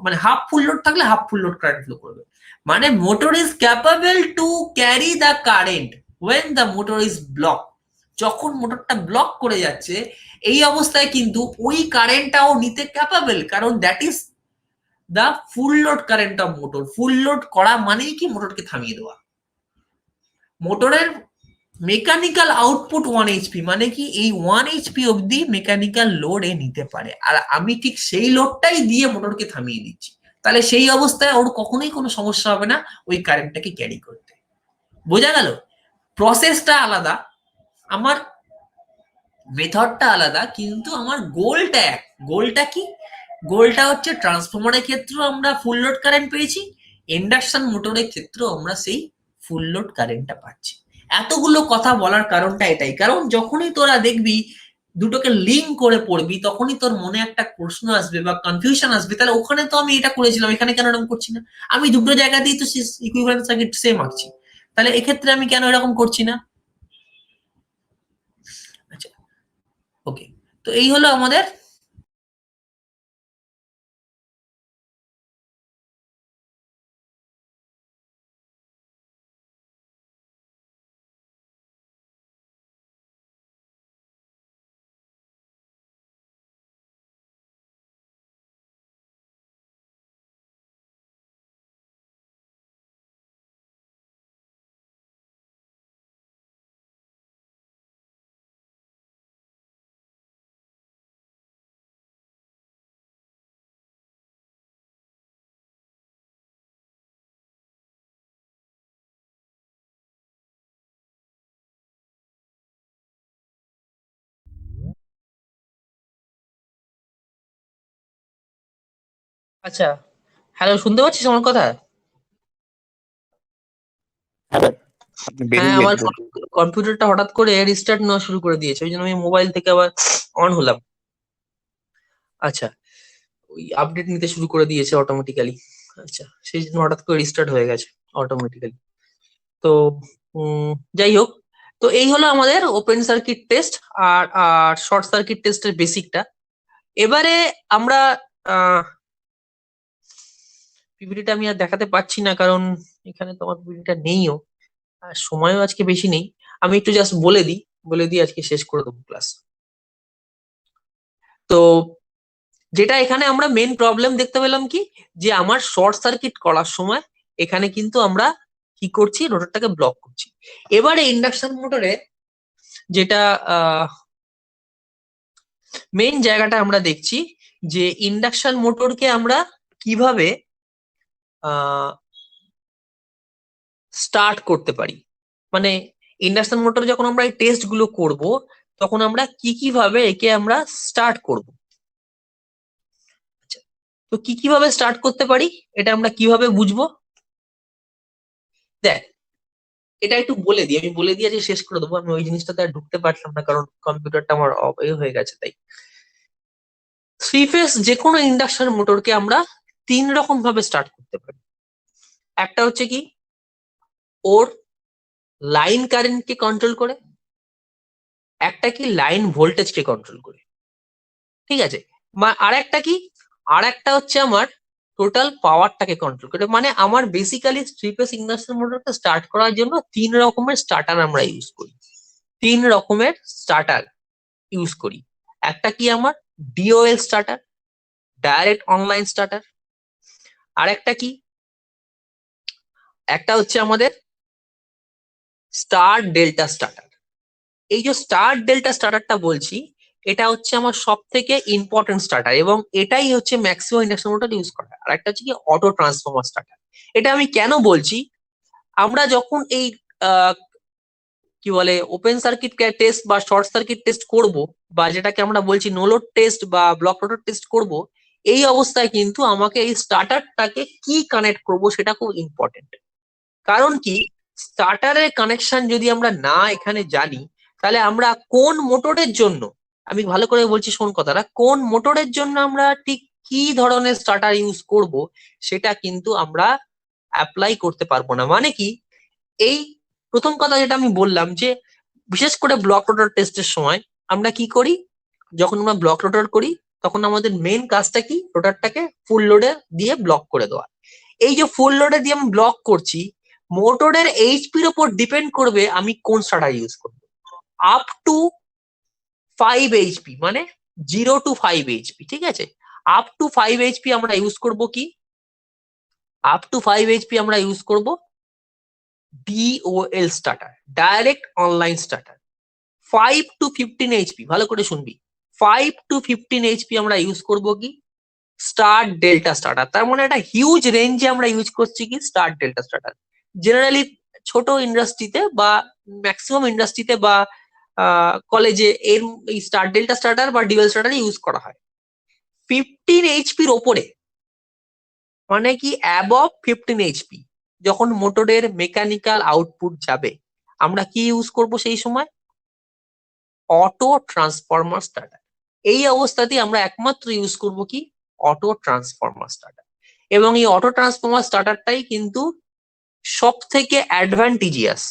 মানে হাফ ফুল লোড থাকলে half full load current flow করবে। মানে motor is capable to carry the current when the motor is block. যখন মোটরটা ব্লক করে যাচ্ছে এই অবস্থায় কিন্তু ওই কারেন্টটাও নিতে ক্যাপাবল, কারণ that is the full load current of motor. Full load করা মানেই কি মোটরকে থামিয়ে দেওয়া। মোটরের মেকানিক্যাল আউটপুট 1 HP, মানে কি এই 1 HP অবধি মেকানিক্যাল লোড এ নিতে পারে, আর আমি ঠিক সেই লোডটাই দিয়ে মোটরকে থামিয়ে দিচ্ছি। তাহলে সেই অবস্থায় ওর কখনোই কোনো সমস্যা হবে না ওই কারেন্টটাকে ক্যারি করতে। বোঝা গেল? প্রসেসটা আলাদা, আমার মেথডটা আলাদা, কিন্তু আমার গোলটা এক। গোলটা কি? গোলটা হচ্ছে ট্রান্সফরমারের ক্ষেত্রেও আমরা ফুল লোড কারেন্ট পেয়েছি, ইন্ডাকশন মোটরের ক্ষেত্রেও আমরা সেই ফুল লোড কারেন্টটা পাচ্ছি। এতগুলো কথা বলার কারণটা এটাই, কারণ যখনই তোরা দেখবি দুটোকে লিঙ্ক করে পড়বি তখনই তোর মনে একটা প্রশ্ন আসবে বা কনফিউশন আসবে, তাহলে ওখানে তো আমি এটা করেছিলাম, এখানে কেন এরকম করছি না? আমি দুটো জায়গাতেই তো ইকুইভ্যালেন্ট সার্কিট সেম আঁকছি, তাহলে এক্ষেত্রে আমি কেন এরকম করছি না? আচ্ছা, ওকে, তো এই হলো আমাদের আচ্ছা, হ্যালো, শুনতে পাচ্ছিস আমার কথা? হ্যাঁ স্যার, আপনি হ্যাঁ, বেরিয়ে আমার গেছিলেন। কম্পিউটারটা হঠাৎ করে রিস্টার্ট নেওয়া শুরু করে দিয়েছে, ওই জন্য আমি মোবাইল থেকে আবার অন হলাম। আচ্ছা, ওই আপডেট নিতে শুরু করে দিয়েছে অটোমেটিক্যালি। আচ্ছা, সেই জন্য হঠাৎ করে রিস্টার্ট হয়ে গেছে অটোমেটিক্যালি। তো উম, যাই হোক, তো এই হলো আমাদের ওপেন সার্কিট টেস্ট আর আর শর্ট সার্কিট টেস্টের বেসিকটা। এবারে আমরা পিপিটিটা আমি আর দেখাতে পাচ্ছি না, কারণ এখানে তোমার পিপিটিটা নেইও, আর সময়ও আজকে বেশি নেই। আমি একটু জাস্ট বলে দিই আজকে শেষ করে দেবো ক্লাস। তো যেটা এখানে আমরা মেন প্রবলেম দেখতে পেলাম কি, যে আমার শর্ট সার্কিট করার সময় এখানে কিন্তু আমরা কি করছি, রোটারটাকে ব্লক করছি। এবারে ইন্ডাকশন মোটরে যেটা মেইন জায়গাটা আমরা দেখছি, যে ইন্ডাকশন মোটরকে আমরা কিভাবে স্টার্ট করতে পারি। মানে ইন্ডাকশন মোটর যখন আমরা এই টেস্ট গুলো করব তখন আমরা কি ভাবে একে আমরা স্টার্ট করব। আচ্ছা, তো কি ভাবে স্টার্ট করতে পারি এটা আমরা কিভাবে বুঝবো? দেখ, এটা একটু বলে দিই, আমি বলে দিয়ে যে শেষ করে দেবো। আমি ওই জিনিসটাতে আর ঢুকতে পারলাম না, কারণ কম্পিউটারটা আমার হয়ে গেছে। তাই থ্রি ফেজ যে কোনো ইন্ডাকশন মোটরকে আমরা 3 রকম ভাবে স্টার্ট করতে পারি। একটা হচ্ছে কি, ওর লাইন কারেন্টকে কন্ট্রোল করে, একটা কি লাইন ভোল্টেজকে কন্ট্রোল করে, ঠিক আছে? আর একটা কি, আর একটা হচ্ছে আমার টোটাল পাওয়ারটাকে কন্ট্রোল করে। মানে আমার বেসিক্যালি থ্রি ফেজ ইন্ডাকশন মোটরকে স্টার্ট করার জন্য 3 রকমের স্টার্টার আমরা ইউজ করি। 3 রকমের স্টার্টার ইউজ করি। একটা কি আমার ডিওএল স্টার্টার, ডাইরেক্ট অনলাইন স্টার্টার। আর একটা কি, একটা হচ্ছে আমাদের স্টার ডেল্টা স্টার্টার। এই যে স্টার ডেল্টা স্টার্টারটা বলছি, এটা হচ্ছে আমার সব থেকে ইম্পর্টেন্ট স্টার্টার এবং এটাই হচ্ছে ম্যাক্সিমাম ইন্ডাকশন মোটর ইউজ করা হয়। আর একটা হচ্ছে কি অটো ট্রান্সফর্মার স্টার্টার। এটা আমি কেন বলছি, আমরা যখন এই কি বলে ওপেন সার্কিট টেস্ট বা শর্ট সার্কিট টেস্ট করব, বা যেটাকে আমরা বলছি নো লোড টেস্ট বা ব্লক রোটার টেস্ট করব, এই অবস্থায় কিন্তু আমাকে এই স্টার্টারটাকে কি কানেক্ট করব সেটা খুব ইম্পর্টেন্ট। কারণ কি, স্টার্টারের কানেকশন যদি আমরা না এখানে জানি, তাহলে আমরা কোন মোটরের জন্য, আমি ভালো করে বলছি শোন কথাটা, কোন মোটরের জন্য আমরা ঠিক কি ধরনের স্টার্টার ইউজ করব সেটা কিন্তু আমরা অ্যাপ্লাই করতে পারবো না। মানে কি, এই প্রথম কথা যেটা আমি বললাম যে বিশেষ করে ব্লক রোটার টেস্টের সময় আমরা কি করি, যখন আমরা ব্লক রোটার করি তখন আমাদের মেইন কাজটা কি, রোটারটাকে ফুল লোডে দিয়ে ব্লক করে দেওয়া। এই যে ফুল লোডে দিয়ে আমি ব্লক করছি, মোটরের এইচপির উপর ডিপেন্ড করবে আমি কোন স্টার্টার ইউজ করব। আপ টু 5 এইচপি, মানে 0 to 5 এইচপি, ঠিক আছে। আপ টু 5 এইচপি আমরা ইউজ করব কি, আপ টু 5 এইচপি আমরা ইউজ করব DOL starter, direct online starter. 5 to 15 HP, ভালো করে শুনবি, 5 to 15 এইচপি আমরা ইউজ করব কি স্টার ডেল্টা স্টার্টার। তার মানে একটা হিউজ রেঞ্জে আমরা ইউজ করছি কি স্টার ডেল্টা স্টার্টার। জেনারেলি ছোট ইন্ডাস্ট্রিতে বা ম্যাক্সিমাম ইন্ডাস্ট্রিতে বা কলেজে এর এই স্টার ডেল্টা স্টার্টার বা ডিউয়াল স্টার্টার ইউজ করা হয়। 15 এইচপির ওপরে, মানে কি অ্যাবভ 15 এইচপি, যখন মোটরের মেকানিক্যাল আউটপুট যাবে, আমরা কি ইউজ করব সেই সময়, অটো ট্রান্সফরমার স্টার্টার। এই অবস্থাতেই আমরা একমাত্র ইউজ করব কি অটো ট্রান্সফরমার স্টার্টার। এবং এই অটো ট্রান্সফরমার স্টার্টারটাই কিন্তু সব থেকে অ্যাডভান্টেজিয়াস।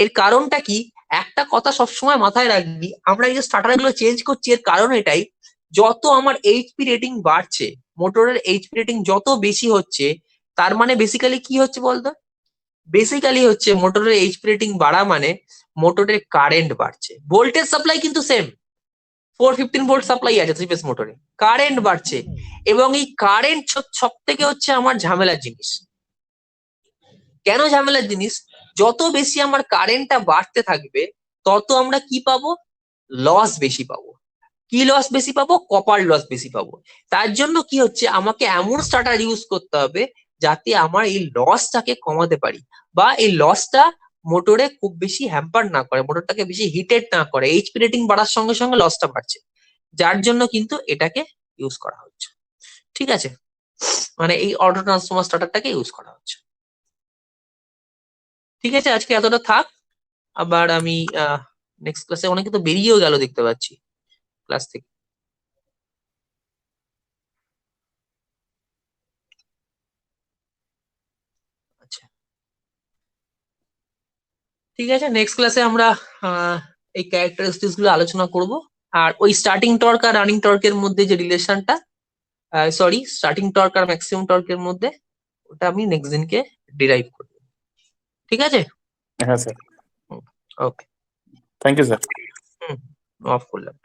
এর কারণটা কি, একটা কথা সবসময় মাথায় রাখবি, আমরা এই যে স্টার্টার গুলো চেঞ্জ করছি এর কারণ এটাই, যত আমার এইচপি রেটিং বাড়ছে, মোটরের এইচপি রেটিং যত বেশি হচ্ছে, তার মানে বেসিক্যালি কি হচ্ছে বলতো, বেসিক্যালি হচ্ছে মোটরের এইচপি রেটিং বাড়া মানে মোটরের কারেন্ট বাড়ছে। ভোল্টেজ সাপ্লাই কিন্তু সেম, 415 ভোল্ট সাপ্লাই আছে থ্রি ফেজ মোটরে, কারেন্ট বাড়ছে। এবং এই কারেন্ট সব থেকে হচ্ছে আমার ঝামেলার জিনিস। কেন ঝামেলার জিনিস, যত বেশি আমার কারেন্টটা বাড়তে থাকবে তত আমরা কি পাবো, লস বেশি পাবো। কি লস বেশি পাবো, কপার লস বেশি পাবো। তার জন্য কি হচ্ছে, আমাকে এমন স্টার্টার ইউজ করতে হবে যাতে আমার এই লসটাকে কমাতে পারি, বা এই লসটা মোটরে খুব বেশি হ্যাম্পার না করে, মোটরটাকে বেশি হিটেড না করে। এইচপি রেটিং বাড়ার সঙ্গে সঙ্গে লসটা বাড়ছে, যার জন্য কিন্তু এটাকে ইউজ করা হচ্ছে। ঠিক আছে, মানে এই অটো ট্রান্সফরমার স্টার্টারটাকে ইউজ করা হচ্ছে। ঠিক আছে, আজকে এতটা থাক। আবার আমি নেক্সট ক্লাসে, অনেকে তো বেরিয়েও গেল দেখতে পাচ্ছি ক্লাস থেকে। আচ্ছা, ঠিক আছে, নেক্সট ক্লাসে আমরা এই ক্যারেক্টারিস্টিক্স গুলো আলোচনা করব। আর ওই স্টার্টিং টর্ক আর রানিং টর্কের মধ্যে যে রিলেশনটা, সরি, স্টার্টিং টর্ক আর ম্যাক্সিমাম টর্কের মধ্যে, ওটা আমি নেক্সট দিনকে ডিরাইভ করব। ঠিক আছে, হ্যাঁ sir, okay, thank you sir. Off করলাম।